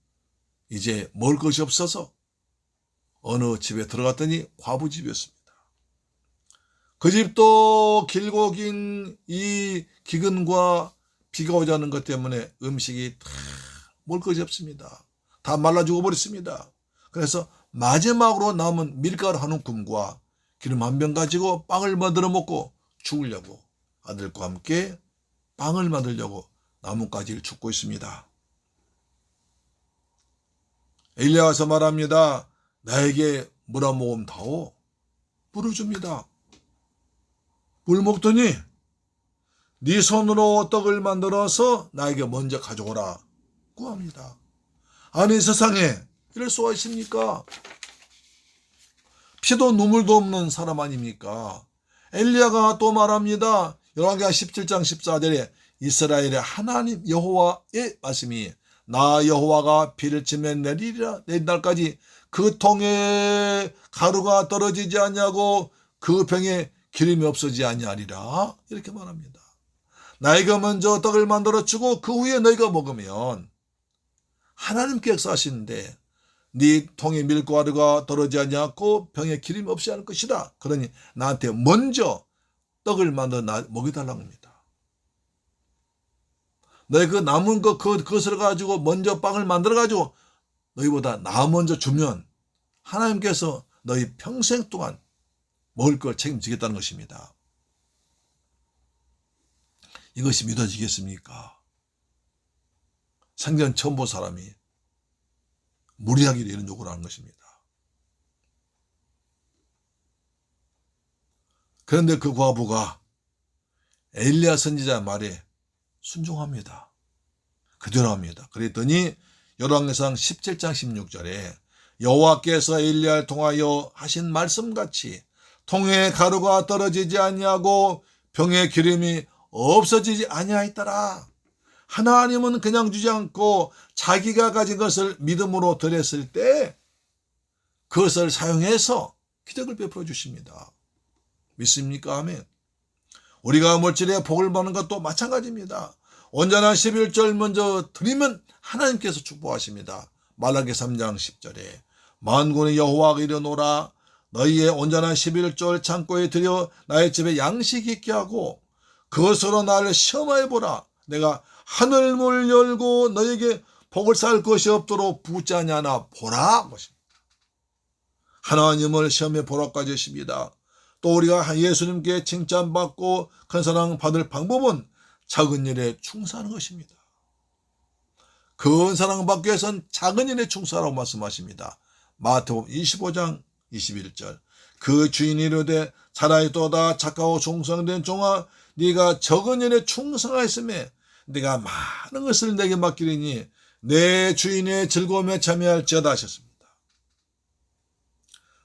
이제 먹을 것이 없어서 어느 집에 들어갔더니 과부 집이었습니다. 그 집도 길고 긴 이 기근과 비가 오자는 것 때문에 음식이 다 먹을 것이 없습니다. 다 말라 죽어버렸습니다. 그래서 마지막으로 남은 밀가루 한 움큼과 기름 한 병 가지고 빵을 만들어 먹고 죽으려고 아들과 함께 빵을 만들려고 나뭇가지를 줍고 있습니다. 엘리야가 와서 말합니다. 나에게 물 한 모금 다오. 물을 줍니다. 물 먹더니 네 손으로 떡을 만들어서 나에게 먼저 가져오라 구합니다. 아니 세상에 이럴 수가 있습니까? 피도 눈물도 없는 사람 아닙니까? 엘리야가 또 말합니다. 열왕기하 17장 14절에 이스라엘의 하나님 여호와의 말씀이 나 여호와가 비를 치면 내리리라 내린 날까지 그 통에 가루가 떨어지지 않냐고 그 병에 기름이 없어지지 아니하리라 이렇게 말합니다. 나이가 먼저 떡을 만들어 주고 그 후에 너희가 먹으면 하나님께 역사하시는데 네 통에 밀가루가 떨어지지 않고 병에 기름이 없지 않을 것이다. 그러니 나한테 먼저 떡을 만들어 먹여달라고 합니다. 너희 그 남은 그것을 가지고 먼저 빵을 만들어 가지고 너희보다 나 먼저 주면 하나님께서 너희 평생 동안 먹을 걸 책임지겠다는 것입니다. 이것이 믿어지겠습니까? 생전 처음 본 사람이 무리하기를 이런 요구를 하는 것입니다. 그런데 그 과부가 엘리야 선지자 말에 순종합니다. 그대로 합니다. 그랬더니 열왕기상 17장 16절에 여호와께서 엘리야를 통하여 하신 말씀같이 통에 가루가 떨어지지 아니하고 병에 기름이 없어지지 아니하였더라. 하나님은 그냥 주지 않고 자기가 가진 것을 믿음으로 드렸을 때 그것을 사용해서 기적을 베풀어 주십니다. 믿습니까? 아멘. 우리가 물질에 복을 받는 것도 마찬가지입니다. 온전한 11절 먼저 드리면 하나님께서 축복하십니다. 말라기 3장 10절에 만군의 여호와가 이르노라 너희의 온전한 11절 창고에 들여 나의 집에 양식이 있게 하고 그것으로 나를 시험하여 보라. 내가 하늘문을 열고 너에게 복을 쌓을 것이 없도록 붙지 아니하나 보라. 하나님을 시험해 보라까지 하십니다. 또 우리가 예수님께 칭찬받고 큰 사랑 받을 방법은 작은 일에 충성하는 것입니다. 큰 사랑 받기 위해서는 작은 일에 충성하라고 말씀하십니다. 마태복음 25장 21절 그 주인이 이르되 잘하였도다 착하고 충성된 종아 네가 적은 일에 충성하였으며 네가 많은 것을 내게 맡기리니 내 주인의 즐거움에 참여할지어다 하셨습니다.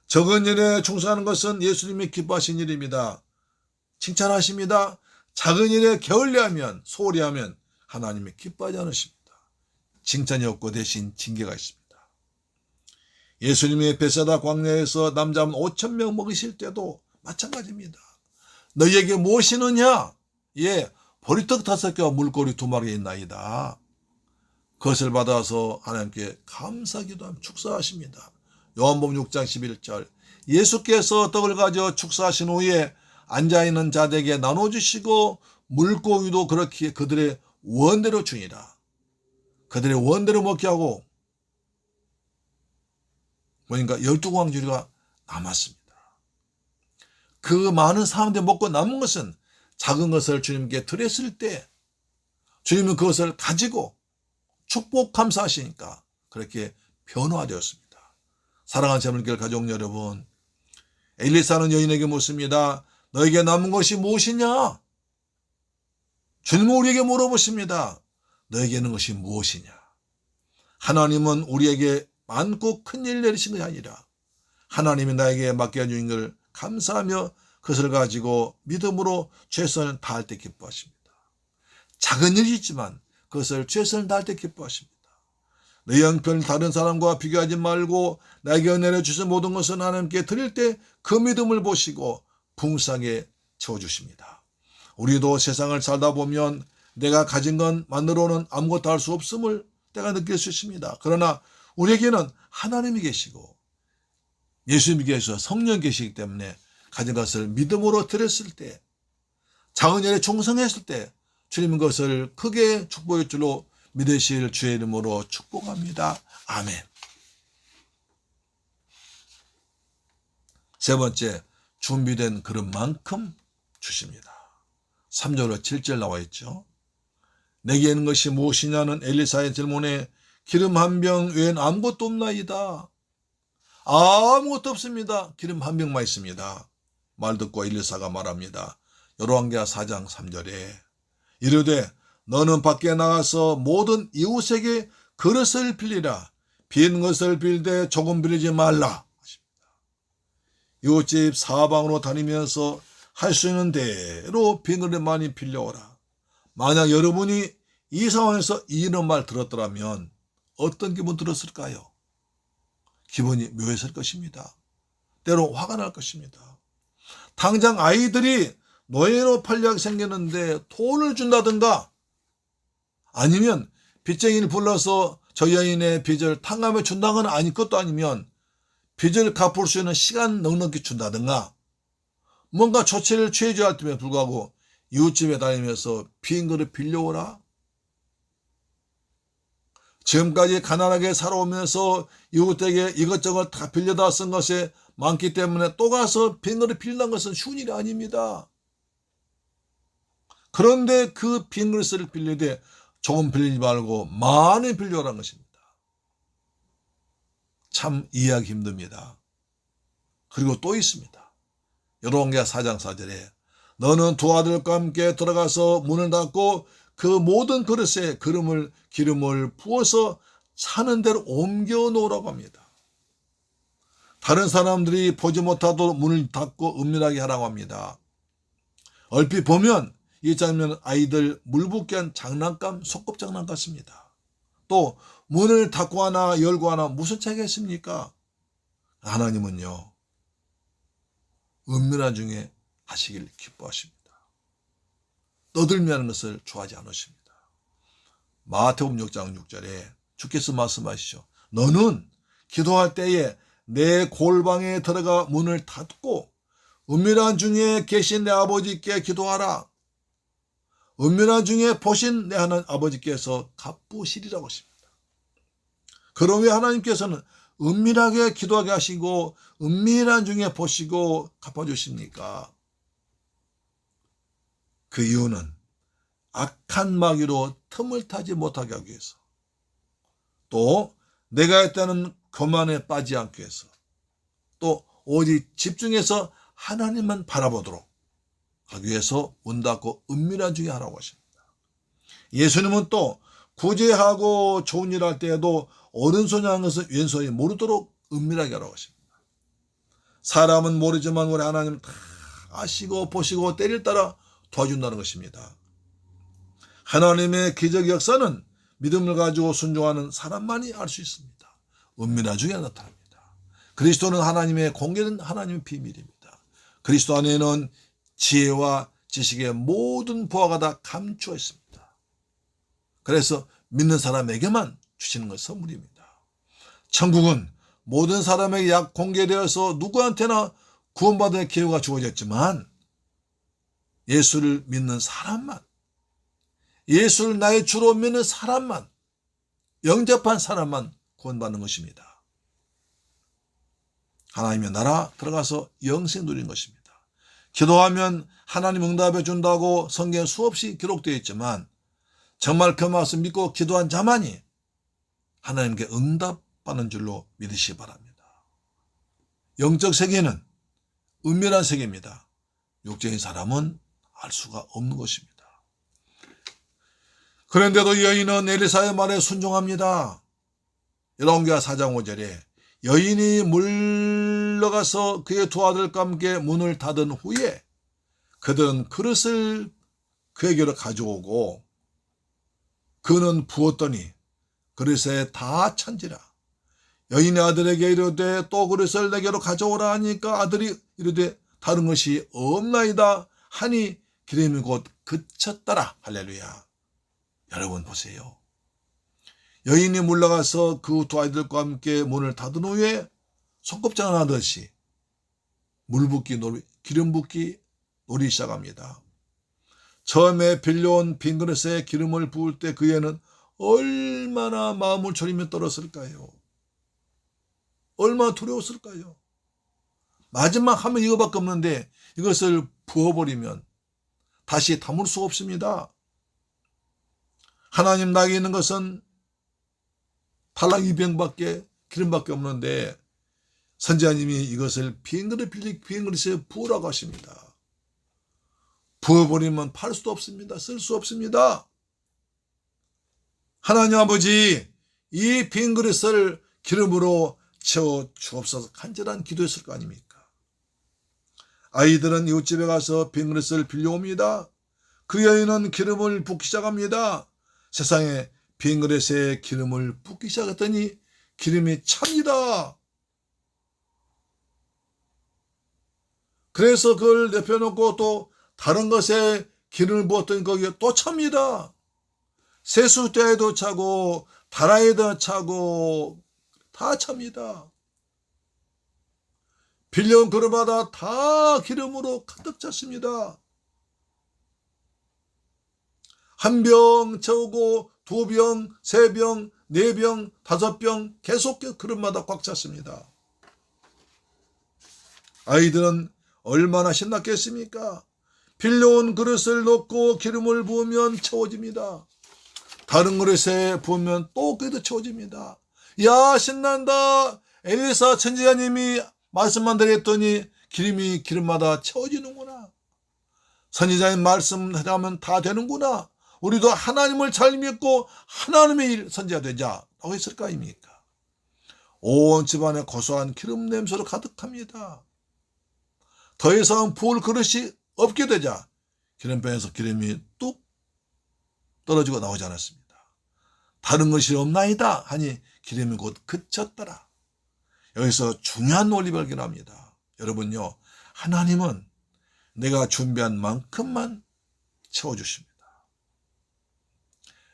적은 일에 충성하는 것은 예수님이 기뻐하신 일입니다. 칭찬하십니다. 작은 일에 게을리하면 소홀히 하면 하나님이 기뻐하지 않으십니다. 칭찬이 없고 대신 징계가 있습니다. 예수님이 베세다 광야에서 남자 5,000명 먹이실 때도 마찬가지입니다. 너희에게 무엇이 있느냐? 예, 보리떡 5개와 물고기 2마리 있나이다. 그것을 받아서 하나님께 감사기도하며 축사하십니다. 요한복음 6장 11절 예수께서 떡을 가져 축사하신 후에 앉아있는 자들에게 나눠주시고 물고기도 그렇게 그들의 원대로 주니라. 그들의 원대로 먹게 하고 그러니까 12광주리가 남았습니다. 그 많은 사람들이 먹고 남은 것은 작은 것을 주님께 드렸을 때 주님은 그것을 가지고 축복 감사하시니까 그렇게 변화되었습니다. 사랑하는 자매님들 가족 여러분, 엘리사는 여인에게 묻습니다. 너에게 남은 것이 무엇이냐? 주님은 우리에게 물어보십니다. 너에게 있는 것이 무엇이냐? 하나님은 우리에게 많고 큰일 내리신 것이 아니라 하나님이 나에게 맡겨주신 것을 감사하며 그것을 가지고 믿음으로 최선을 다할 때 기뻐하십니다. 작은 일이지만 그것을 최선을 다할 때 기뻐하십니다. 내 형편을 다른 사람과 비교하지 말고 내게 내려주신 모든 것은 하나님께 드릴 때 그 믿음을 보시고 풍성하게 채워주십니다. 우리도 세상을 살다 보면 내가 가진 것만으로는 아무것도 할 수 없음을 때가 느낄 수 있습니다. 그러나 우리에게는 하나님이 계시고 예수님이 계셔서 성령 계시기 때문에 가진 것을 믿음으로 드렸을 때, 작은 일에 충성했을 때 주님 것을 크게 축복할 줄로 믿으실 주의 이름으로 축복합니다. 아멘. 세 번째, 준비된 그릇만큼 주십니다. 3절로 7절 나와 있죠. 내게 있는 것이 무엇이냐는 엘리사의 질문에 기름 한 병 외엔 아무것도 없나이다. 아무것도 없습니다. 기름 한 병만 있습니다. 말 듣고 엘리사가 말합니다. 열왕기하 4장 3절에 이르되 너는 밖에 나가서 모든 이웃에게 그릇을 빌리라. 빈 것을 빌되 조금 빌리지 말라. 이웃집 사방으로 다니면서 할 수 있는 대로 빈 그릇 많이 빌려오라. 만약 여러분이 이 상황에서 이런 말 들었더라면 어떤 기분 들었을까요? 기분이 묘했을 것입니다. 때로 화가 날 것입니다. 당장 아이들이 노예로 팔려하게 생겼는데 돈을 준다든가 아니면 빚쟁이를 불러서 저 여인의 빚을 탕감해 준다거나 아니 것도 아니면 빚을 갚을 수 있는 시간 넉넉히 준다든가 뭔가 조치를 취해줘야 할 때에 불구하고 이웃집에 다니면서 빈 그릇 빌려오라. 지금까지 가난하게 살아오면서 이웃에게 이것저것 다 빌려다 쓴 것이 많기 때문에 또 가서 빈 그릇 빌리는 것은 쉬운 일이 아닙니다. 그런데 그 빈 그릇을 빌리되 조금 빌리지 말고 많이 빌려오라는 것입니다. 참 이해하기 힘듭니다. 그리고 또 있습니다. 열왕기하 4장 4절에 너는 두 아들과 함께 들어가서 문을 닫고 그 모든 그릇에 기름을 부어서 사는 대로 옮겨 놓으라고 합니다. 다른 사람들이 보지 못하도록 문을 닫고 은밀하게 하라고 합니다. 얼핏 보면 이 장면은 아이들 물 붓게 한 장난감, 소꿉장난 같습니다. 또 문을 닫고 하나 열고 하나 무슨 차이가 있습니까? 하나님은요, 은밀한 중에 하시길 기뻐하십니다. 떠들며 하는 것을 좋아하지 않으십니다. 마태복음 6장 6절에 주께서 말씀하시죠. 너는 기도할 때에 내 골방에 들어가 문을 닫고 은밀한 중에 계신 내 아버지께 기도하라. 은밀한 중에 보신 내 하나님 아버지께서 갚으시리라고 하십니다. 그러면 하나님께서는 은밀하게 기도하게 하시고 은밀한 중에 보시고 갚아주십니까? 그 이유는 악한 마귀로 틈을 타지 못하게 하기 위해서, 또 내가 했다는 교만에 빠지지 않기 위해서, 또 오직 집중해서 하나님만 바라보도록 하기 위해서 문 닫고 은밀한 중에 하라고 하십니다. 예수님은 또 구제하고 좋은 일 할 때에도 오른손이 하는 것은 왼손이 모르도록 은밀하게 하라고 하십니다. 사람은 모르지만 우리 하나님은 다 아시고 보시고 때를 따라 도와준다는 것입니다. 하나님의 기적 역사는 믿음을 가지고 순종하는 사람만이 알 수 있습니다. 은밀한 중에 나타납니다. 그리스도는 하나님의 공개된 하나님의 비밀입니다. 그리스도 안에는 지혜와 지식의 모든 보화가 다 감추어 있습니다. 그래서 믿는 사람에게만 주시는 것 선물입니다. 천국은 모든 사람에게 약 공개되어서 누구한테나 구원받을 기회가 주어졌지만 예수를 믿는 사람만, 예수를 나의 주로 믿는 사람만, 영접한 사람만 구원받는 것입니다. 하나님의 나라 들어가서 영생 누리는 것입니다. 기도하면 하나님 응답해 준다고 성경에 수없이 기록되어 있지만 정말 그 말씀 믿고 기도한 자만이 하나님께 응답받는 줄로 믿으시기 바랍니다. 영적 세계는 은밀한 세계입니다. 육적인 사람은 알 수가 없는 것입니다. 그런데도 여인은 엘리사의 말에 순종합니다. 열왕기하 4장 5절에 여인이 물러가서 그의 두 아들과 함께 문을 닫은 후에 그들은 그릇을 그에게로 가져오고 그는 부었더니 그릇에 다 찬지라. 여인의 아들에게 이르되 또 그릇을 내게로 가져오라 하니까 아들이 이르되 다른 것이 없나이다 하니 기름이 곧 그쳤더라. 할렐루야. 여러분 보세요. 여인이 물러가서 그 두 아이들과 함께 문을 닫은 후에 손꼽장을 하듯이 물 붓기 기름 붓기 놀이 시작합니다. 처음에 빌려온 빈 그릇에 기름을 부을 때 그 애는 얼마나 마음을 졸이며 떨었을까요? 얼마나 두려웠을까요? 마지막 하면 이거밖에 없는데 이것을 부어버리면 다시 담을 수 없습니다. 하나님 나에게 있는 것은 탈락 2병밖에 기름밖에 없는데 선지자님이 이것을 빈 그릇에 부으라고 하십니다. 부어버리면 팔 수도 없습니다. 쓸 수 없습니다. 하나님 아버지, 이 빈 그릇을 기름으로 채워 주옵소서 간절한 기도했을 거 아닙니까? 아이들은 이웃집에 가서 빈 그릇을 빌려옵니다. 그 여인은 기름을 붓기 시작합니다. 세상에 빈 그릇에 기름을 붓기 시작했더니 기름이 찹니다. 그래서 그걸 내펴놓고 또 다른 것에 기름을 부었더니 거기에 또 찹니다. 세숫대에도 차고 다라에도 차고 다 찹니다. 빌려온 그릇마다 다 기름으로 가득 찼습니다. 한 병 채우고 두 병, 세 병, 네 병, 다섯 병 계속 그릇마다 꽉 찼습니다. 아이들은 얼마나 신났겠습니까? 빌려온 그릇을 넣고 기름을 부으면 채워집니다. 다른 그릇에 부으면 또 그래도 채워집니다. 야, 신난다. 엘리사 선지자님이 말씀만 드렸더니 기름마다 채워지는구나. 선지자님 말씀하면 다 되는구나. 우리도 하나님을 잘 믿고 하나님의 선지자 되자라고 했을 거 아닙니까? 온 집안에 고소한 기름 냄새로 가득합니다. 더 이상 부을 그릇이 없게 되자 기름병에서 기름이 뚝 떨어지고 나오지 않았습니다. 다른 것이 없나이다 하니 기름이 곧 그쳤더라. 여기서 중요한 논리 발견합니다. 여러분요, 하나님은 내가 준비한 만큼만 채워주십니다.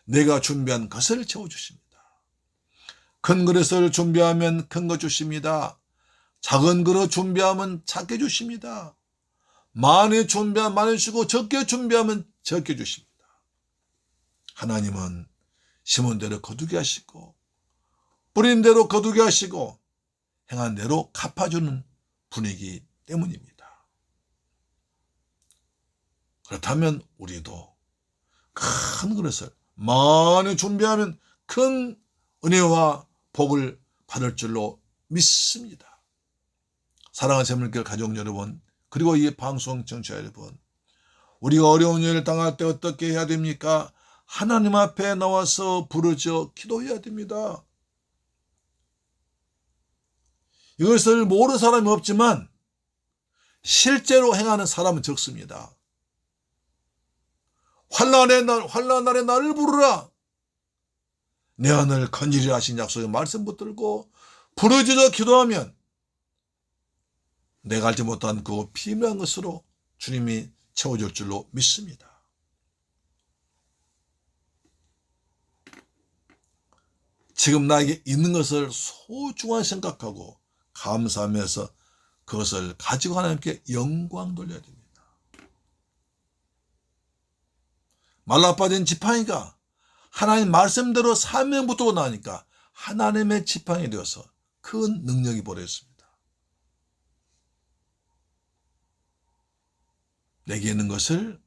내가 준비한 것을 채워주십니다. 큰 그릇을 준비하면 큰 거 주십니다. 작은 그릇 준비하면 작게 주십니다. 많이 준비하면 많이 주시고 적게 준비하면 적게 주십니다. 하나님은 심은 대로 거두게 하시고 뿌린 대로 거두게 하시고 행한 대로 갚아주는 분이기 때문입니다. 그렇다면 우리도 큰 그릇을 많이 준비하면 큰 은혜와 복을 받을 줄로 믿습니다. 사랑하는 새물길 가족 여러분, 그리고 이 방송 청취자 여러분, 우리가 어려운 일을 당할 때 어떻게 해야 됩니까? 하나님 앞에 나와서 부르짖어 기도해야 됩니다. 이것을 모르는 사람이 없지만 실제로 행하는 사람은 적습니다. 환난의 날에 나를 부르라. 내 하늘 건지리라 하신 약속의 말씀 붙들고 부르짖어 기도하면 내가 알지 못한 그 비밀한 것으로 주님이 채워줄 줄로 믿습니다. 지금 나에게 있는 것을 소중한 생각하고 감사하면서 그것을 가지고 하나님께 영광 돌려야 됩니다. 말라빠진 지팡이가 하나님 말씀대로 사명 붙들고 나니까 하나님의 지팡이 되어서 큰 능력이 보였습니다. 내게 있는 것을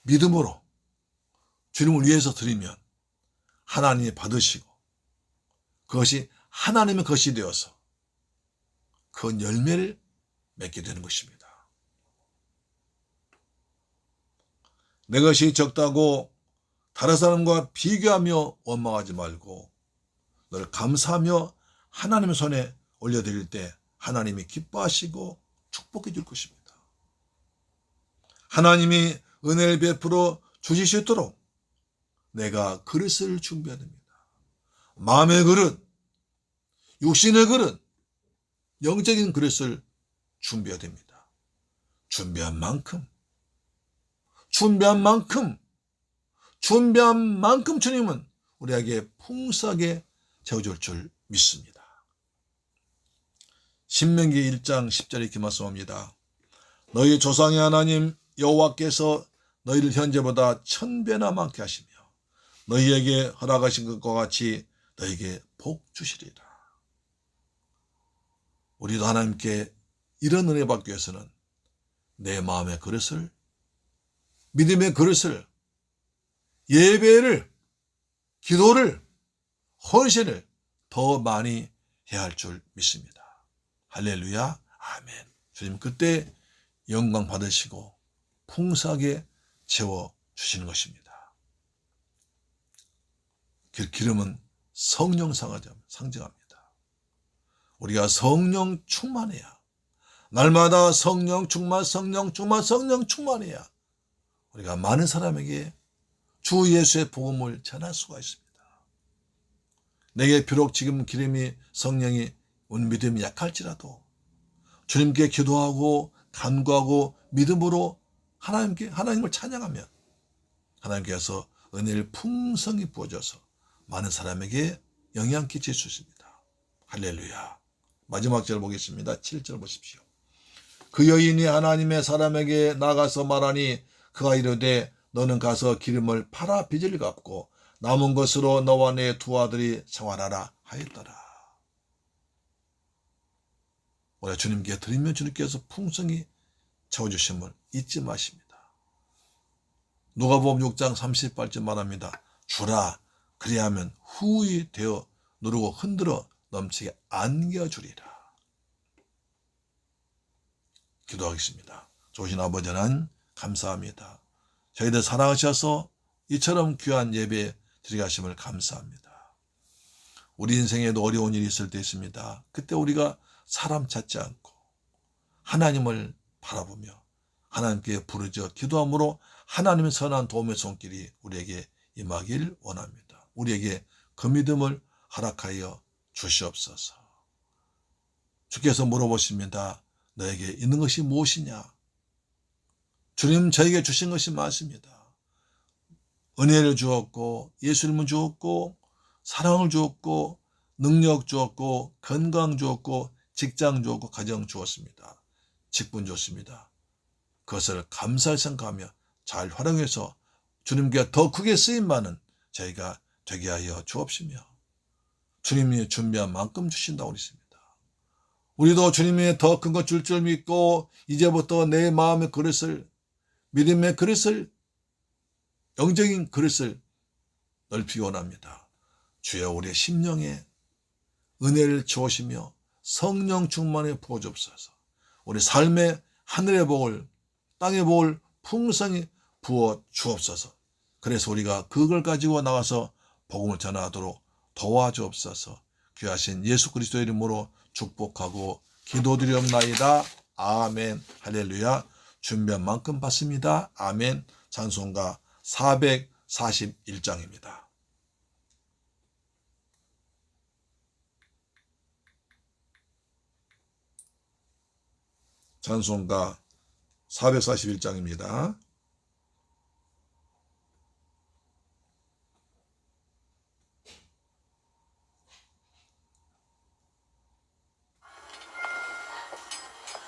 믿음으로 주님을 위해서 드리면 하나님이 받으시고 그것이 하나님의 것이 되어서 그 열매를 맺게 되는 것입니다. 내 것이 적다고 다른 사람과 비교하며 원망하지 말고 늘 감사하며 하나님의 손에 올려드릴 때 하나님이 기뻐하시고 축복해 줄 것입니다. 하나님이 은혜를 베풀어 주실 수 있도록 내가 그릇을 준비해야 됩니다. 마음의 그릇, 육신의 그릇, 영적인 그릇을 준비해야 됩니다. 준비한 만큼 주님은 우리에게 풍성하게 채워줄 줄 믿습니다. 신명기 1장 10절에 이렇게 말씀합니다. 너희 조상의 하나님 여호와께서 너희를 현재보다 1000배나 많게 하시며 너희에게 허락하신 것과 같이 너희에게 복 주시리라. 우리도 하나님께 이런 은혜 받기 위해서는 내 마음의 그릇을, 믿음의 그릇을, 예배를, 기도를, 헌신을 더 많이 해야 할 줄 믿습니다. 할렐루야, 아멘. 주님 그때 영광 받으시고 풍성하게 채워주시는 것입니다. 기름은 성령 상징합니다. 우리가 성령 충만해야, 날마다 성령 충만해야 우리가 많은 사람에게 주 예수의 복음을 전할 수가 있습니다. 내게 비록 지금 기름이, 성령이, 믿음이 약할지라도 주님께 기도하고 간구하고 믿음으로 하나님을 찬양하면 하나님께서 은혜를 풍성히 부어줘서 많은 사람에게 영향 끼칠 수 있습니다. 할렐루야. 마지막 절 보겠습니다. 7절 보십시오. 그 여인이 하나님의 사람에게 나가서 말하니 그가 이르되 너는 가서 기름을 팔아 빚을 갚고 남은 것으로 너와 내 두 아들이 생활하라 하였더라. 우리가 주님께 드리면 주님께서 풍성히 채워주심을 잊지 마십니다. 누가복음 6장 38절 말합니다. 주라 그리하면 후히 되어 누르고 흔들어 넘치게 안겨주리라. 기도하겠습니다. 좋으신 아버지 하나님 감사합니다. 저희들 사랑하셔서 이처럼 귀한 예배 드리게 하심을 감사합니다. 우리 인생에도 어려운 일이 있을 때 있습니다. 그때 우리가 사람 찾지 않고 하나님을 바라보며 하나님께 부르짖어 기도함으로 하나님의 선한 도움의 손길이 우리에게 임하길 원합니다. 우리에게 그 믿음을 허락하여 주시옵소서. 주께서 물어보십니다. 너에게 있는 것이 무엇이냐? 주님 저에게 주신 것이 많습니다. 은혜를 주었고 예수님을 주었고 사랑을 주었고 능력 주었고 건강 주었고 직장 주었고 가정 주었습니다. 직분 주었습니다. 그것을 감사히 생각하며 잘 활용해서 주님께 더 크게 쓰임받는 저희가 되게 하여 주옵시며 주님이 준비한 만큼 주신다고 했습니다. 우리도 주님이 더 큰 것 줄 줄 믿고 이제부터 내 마음의 그릇을, 믿음의 그릇을, 영적인 그릇을 넓히기 원합니다. 주여 우리의 심령에 은혜를 주시며 성령 충만에 부어주옵소서. 우리 삶의 하늘의 복을, 땅의 복을 풍성히 부어 주옵소서. 그래서 우리가 그걸 가지고 나가서 복음을 전하도록 도와주옵소서. 귀하신 예수 그리스도의 이름으로 축복하고 기도드리옵나이다. 아멘. 할렐루야. 준비한 만큼 받습니다. 아멘. 찬송가 441장입니다. 찬송가 441장입니다.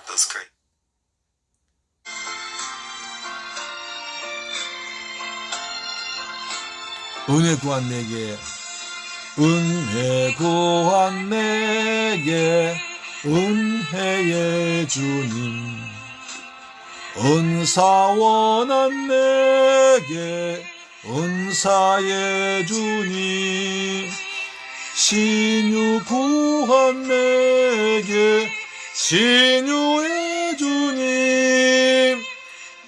That's great. 은혜 구한 내게, 은혜 구한 내게, 은혜의 주님. 은사 원한 내게, 은사의 주님. 신유 구한 내게, 신유의 주님.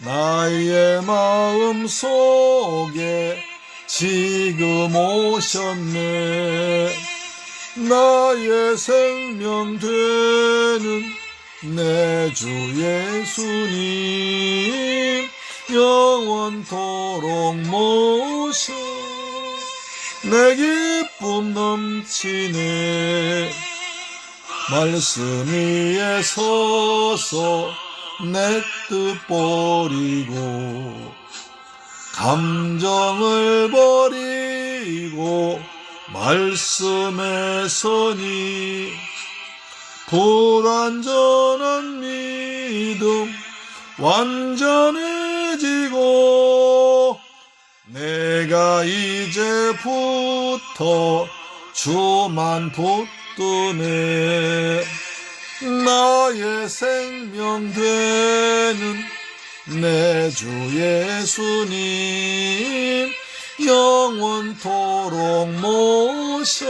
나의 마음 속에 지금 오셨네. 나의 생명 되는 내 주 예수님 영원토록 모셔 내 기쁨 넘치네. 말씀 위에 서서 내 뜻 버리고 감정을 버리고 말씀에 서니 불완전한 믿음 완전해지고 내가 이제부터 주만 붙드네. 나의 생명 되는 내 주 예수님 영원토록 모셔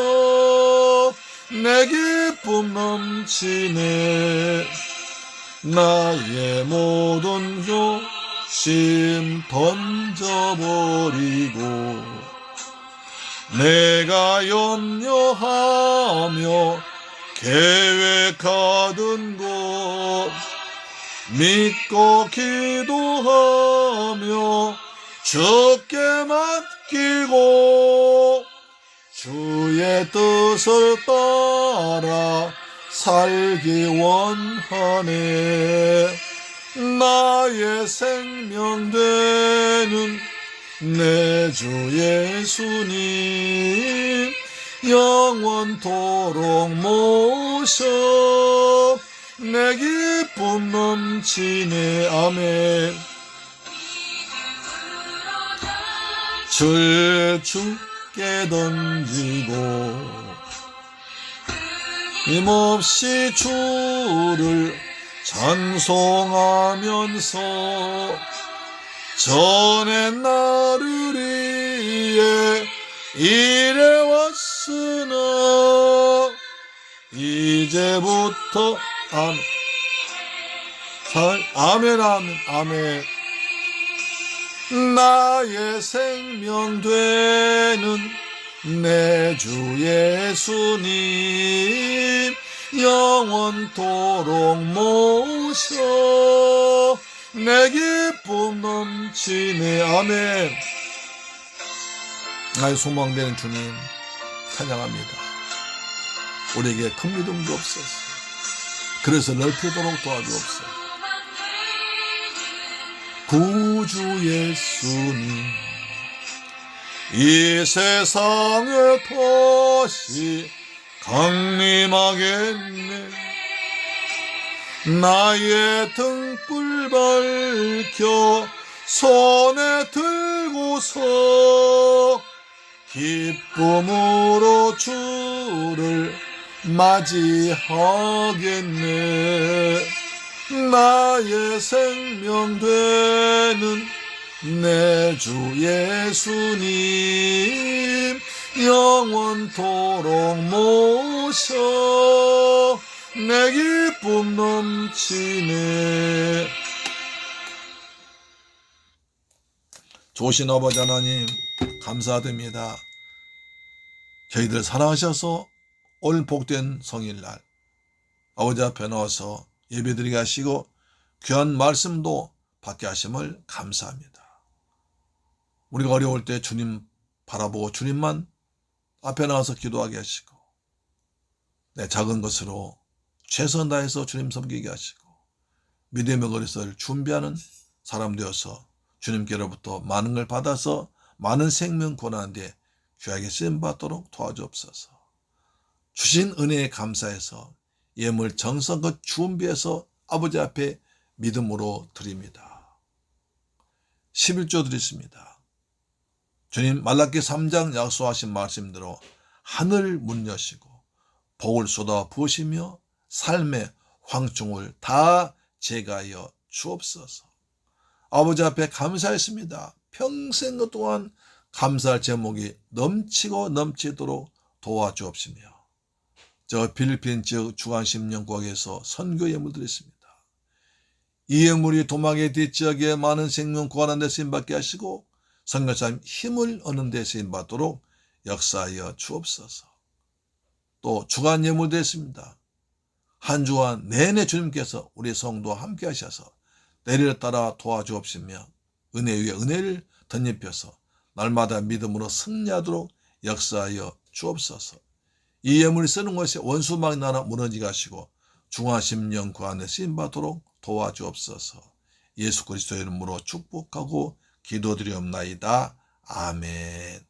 내 기쁨 넘치네. 나의 모든 욕심 던져버리고 내가 염려하며 계획하던 것 믿고 기도하며 주께 맡기고 주의 뜻을 따라 살기 원하네. 나의 생명 되는 내 주 예수님 영원토록 모셔 내 기쁨 넘치네. 아멘. 주께 던지고 힘없이 주를 찬송하면서 전에 나를 위해 일해왔으나 이제부터 아멘 아멘 아멘. 나의 생명 되는 내 주 예수님 영원토록 모셔 내 기쁨 넘치네. 아멘. 나의 소망되는 주님 찬양합니다. 우리에게 큰 믿음 주옵소서. 그래서 넓히도록 도와주옵소서. 구주 예수님 이 세상에 다시 강림하겠네. 나의 등불 밝혀 손에 들고서 기쁨으로 주를 맞이하겠네. 나의 생명 되는 내 주 예수님 영원토록 모셔 내 기쁨 넘치네. 좋으신 아버지 하나님 감사드립니다. 저희들 사랑하셔서 올 복된 성일날 아버지 앞에 나와서 예배드리게 하시고 귀한 말씀도 받게 하심을 감사합니다. 우리가 어려울 때 주님 바라보고 주님만 앞에 나와서 기도하게 하시고 내 작은 것으로 최선 다해서 주님 섬기게 하시고 믿음의 그릇을 준비하는 사람 되어서 주님께로부터 많은 걸 받아서 많은 생명 권한 데 귀하게 쓰임받도록 도와주옵소서. 주신 은혜에 감사해서 예물 정성껏 준비해서 아버지 앞에 믿음으로 드립니다. 11조 드리십니다. 주님 말라기 3장 약속하신 말씀대로 하늘 문 여시고 복을 쏟아 부으시며 삶의 황충을 다 제거하여 주옵소서. 아버지 앞에 감사했습니다. 평생 그 동안 감사할 제목이 넘치고 넘치도록 도와주옵시며 저 필리핀 지역 주간심령국에서 선교 예물 드렸습니다. 이 예물이 도망의 뒷지역에 많은 생명 구하는 데 쓰임받게 하시고 선교사님 힘을 얻는 데 쓰임받도록 역사하여 주옵소서. 또 주간 예물 드렸습니다. 한 주간 내내 주님께서 우리 성도와 함께 하셔서 내리를 따라 도와주옵시며 은혜 위에 은혜를 덧입혀서 날마다 믿음으로 승리하도록 역사하여 주옵소서. 이 예물이 쓰는 것이 원수막 나라 무너지게 하시고 중화심령 그 안에 쓰임받도록 도와주옵소서. 예수 그리스도의 이름으로 축복하고 기도드리옵나이다. 아멘.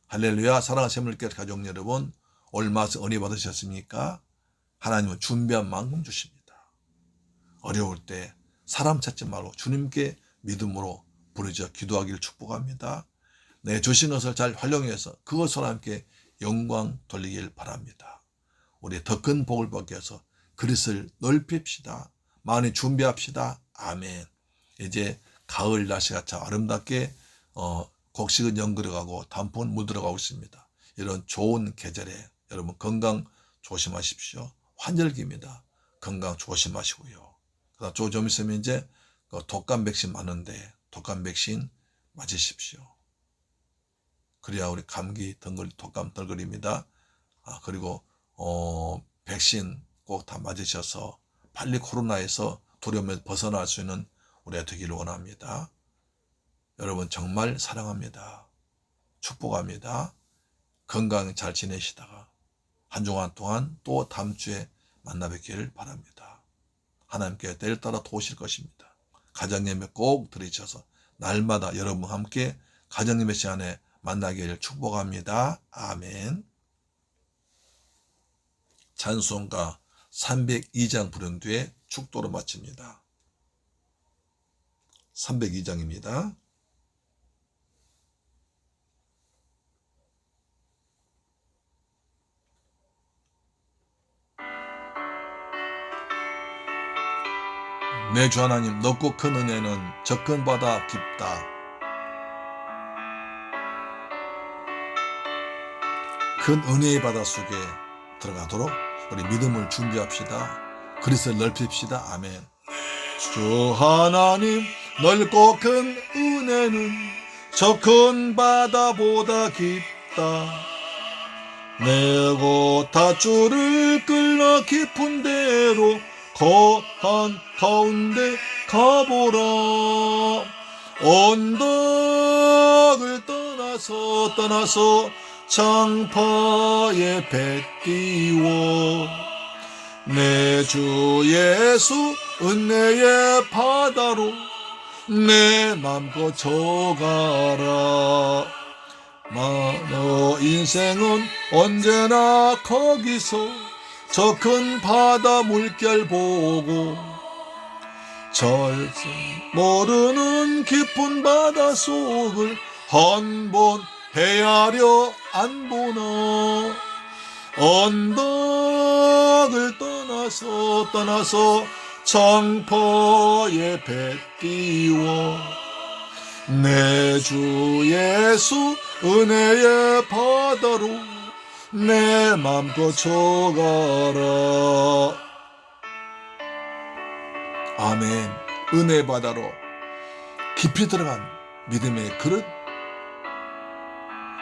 할렐루야. 사랑하는 샘물교회 가족 여러분, 올 말씀 은혜 받으셨습니까? 하나님은 준비한 만큼 주십니다. 어려울 때 사람 찾지 말고 주님께 믿음으로 부르짖어 기도하기를 축복합니다. 내 주신 것을 잘 활용해서 그것으로 함께 영광 돌리길 바랍니다. 우리 더 큰 복을 받기 위해서 그릇을 넓힙시다. 많이 준비합시다. 아멘. 이제 가을 날씨가 참 아름답게 곡식은 연그려가고 단풍은 물들어가고 있습니다. 이런 좋은 계절에 여러분 건강 조심하십시오. 환절기입니다. 건강 조심하시고요. 그다음 좀 있으면 이제 독감 백신 맞는데 독감 백신 맞으십시오. 그래야 우리 감기 독감 덜걸입니다. 그리고 백신 꼭 다 맞으셔서 빨리 코로나에서 두려움에서 벗어날 수 있는 우리가 되기를 원합니다. 여러분 정말 사랑합니다. 축복합니다. 건강 잘 지내시다가 한 주간 동안 또 다음 주에 만나 뵙기를 바랍니다. 하나님께 때를 따라 도우실 것입니다. 가정예배 꼭 들으셔서 날마다 여러분과 함께 가정예배 시간에 만나기를 축복합니다. 아멘. 찬송가 302장 부른 뒤에 축도로 마칩니다. 302장입니다. 내 주 하나님, 넓고 큰 은혜는 접근받아 깊다. 큰 은혜의 바다 속에 들어가도록 우리 믿음을 준비합시다. 그리스도를 넓힙시다. 아멘. 주 하나님, 넓고 큰 은혜는 저 큰 바다보다 깊다. 내고 닷줄을 끌어 깊은 데로 거한 가운데 가보라. 언덕을 떠나서 장파에 배 띄워 내 주 예수 은혜의 바다로 내 맘 거쳐가라. 너 인생은 언제나 거기서 저 큰 바다 물결 보고 절세 모르는 깊은 바다 속을 한 번 헤아려 안 보나. 언덕을 떠나서 장파에 배 띄워 내 주 예수 은혜의 바다로 내 맘 거쳐가라. 아멘. 은혜의 바다로 깊이 들어간 믿음의 그릇,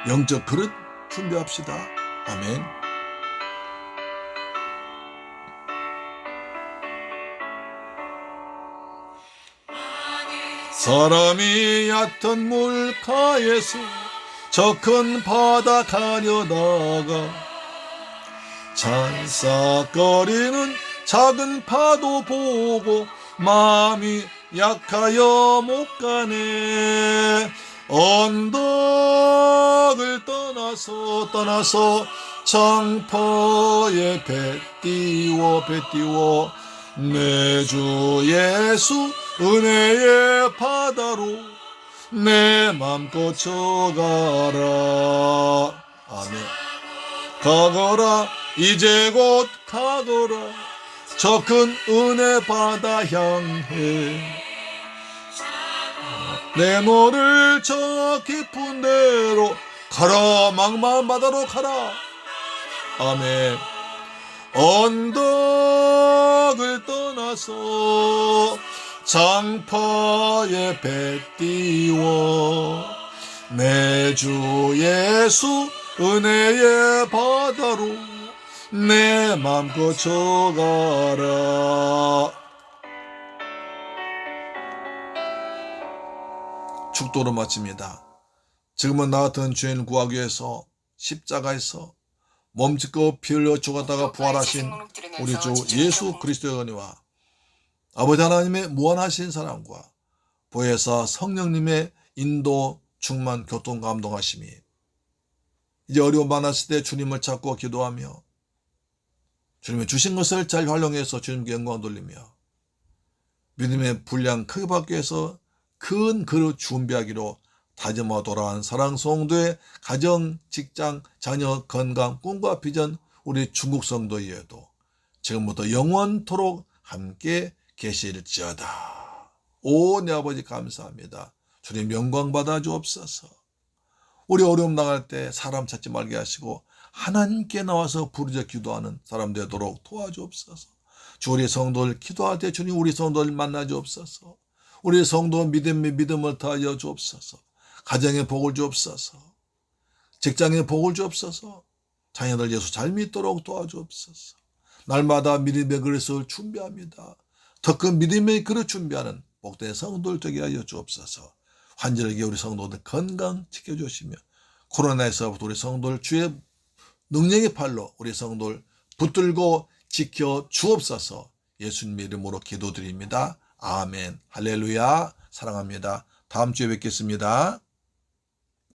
영적 그릇 준비합시다. 아멘. 사람이 얕은 물가에서 저 큰 바다 가려다가 잔싹거리는 작은 파도 보고 마음이 약하여 못 가네. 언덕을 떠나서 장파에 배 띄워 내 주 예수 은혜의 바다로 내 맘 거쳐가라. 아멘. 가거라 이제 곧 가거라 저 큰 은혜 바다 향해 내 너를 저 깊은 데로 가라. 망망 바다로 가라. 아멘. 언덕을 떠나서 장파에 배 띄워 내 주 예수 은혜의 바다로 내 맘 거쳐가라. 축도로 마칩니다. 지금은 나 같은 죄인 구하기 위해서 십자가에서 몸짓고 피 흘려 죽었다가 부활하신 우리 주 예수 그리스도의 은혜와 아버지 하나님의 무한하신 사랑과 보혜사 성령님의 인도 충만 교통 감동하심이 이제 어려움 많았을 때 주님을 찾고 기도하며 주님의 주신 것을 잘 활용해서 주님께 영광 돌리며 믿음의 분량 크게 받기 위해서 큰 그릇 준비하기로 다짐하고 돌아온 사랑 성도의 가정, 직장, 자녀, 건강, 꿈과 비전 우리 중국 성도에도 지금부터 영원토록 함께 계실지어다. 오, 내 아버지 감사합니다. 주님 영광 받아 주옵소서. 우리 어려움 나갈 때 사람 찾지 말게 하시고 하나님께 나와서 부르짖어 기도하는 사람 되도록 도와주옵소서. 주 우리 성도를 기도할 때 주님 우리 성도를 만나 주옵소서. 우리 성도 믿음을 더하여 주옵소서. 가정에 복을 주옵소서. 직장에 복을 주옵소서. 자녀들 예수 잘 믿도록 도와주옵소서. 날마다 믿음의 그릇을 준비합니다. 더 큰 믿음의 그릇 준비하는 복된 성도들 되게 하여 주옵소서. 환절기에 우리 성도들 건강 지켜주시며 코로나에서부터 우리 성도들 주의 능력의 팔로 우리 성도들 붙들고 지켜 주옵소서. 예수님의 이름으로 기도드립니다. 아멘. 할렐루야. 사랑합니다. 다음 주에 뵙겠습니다.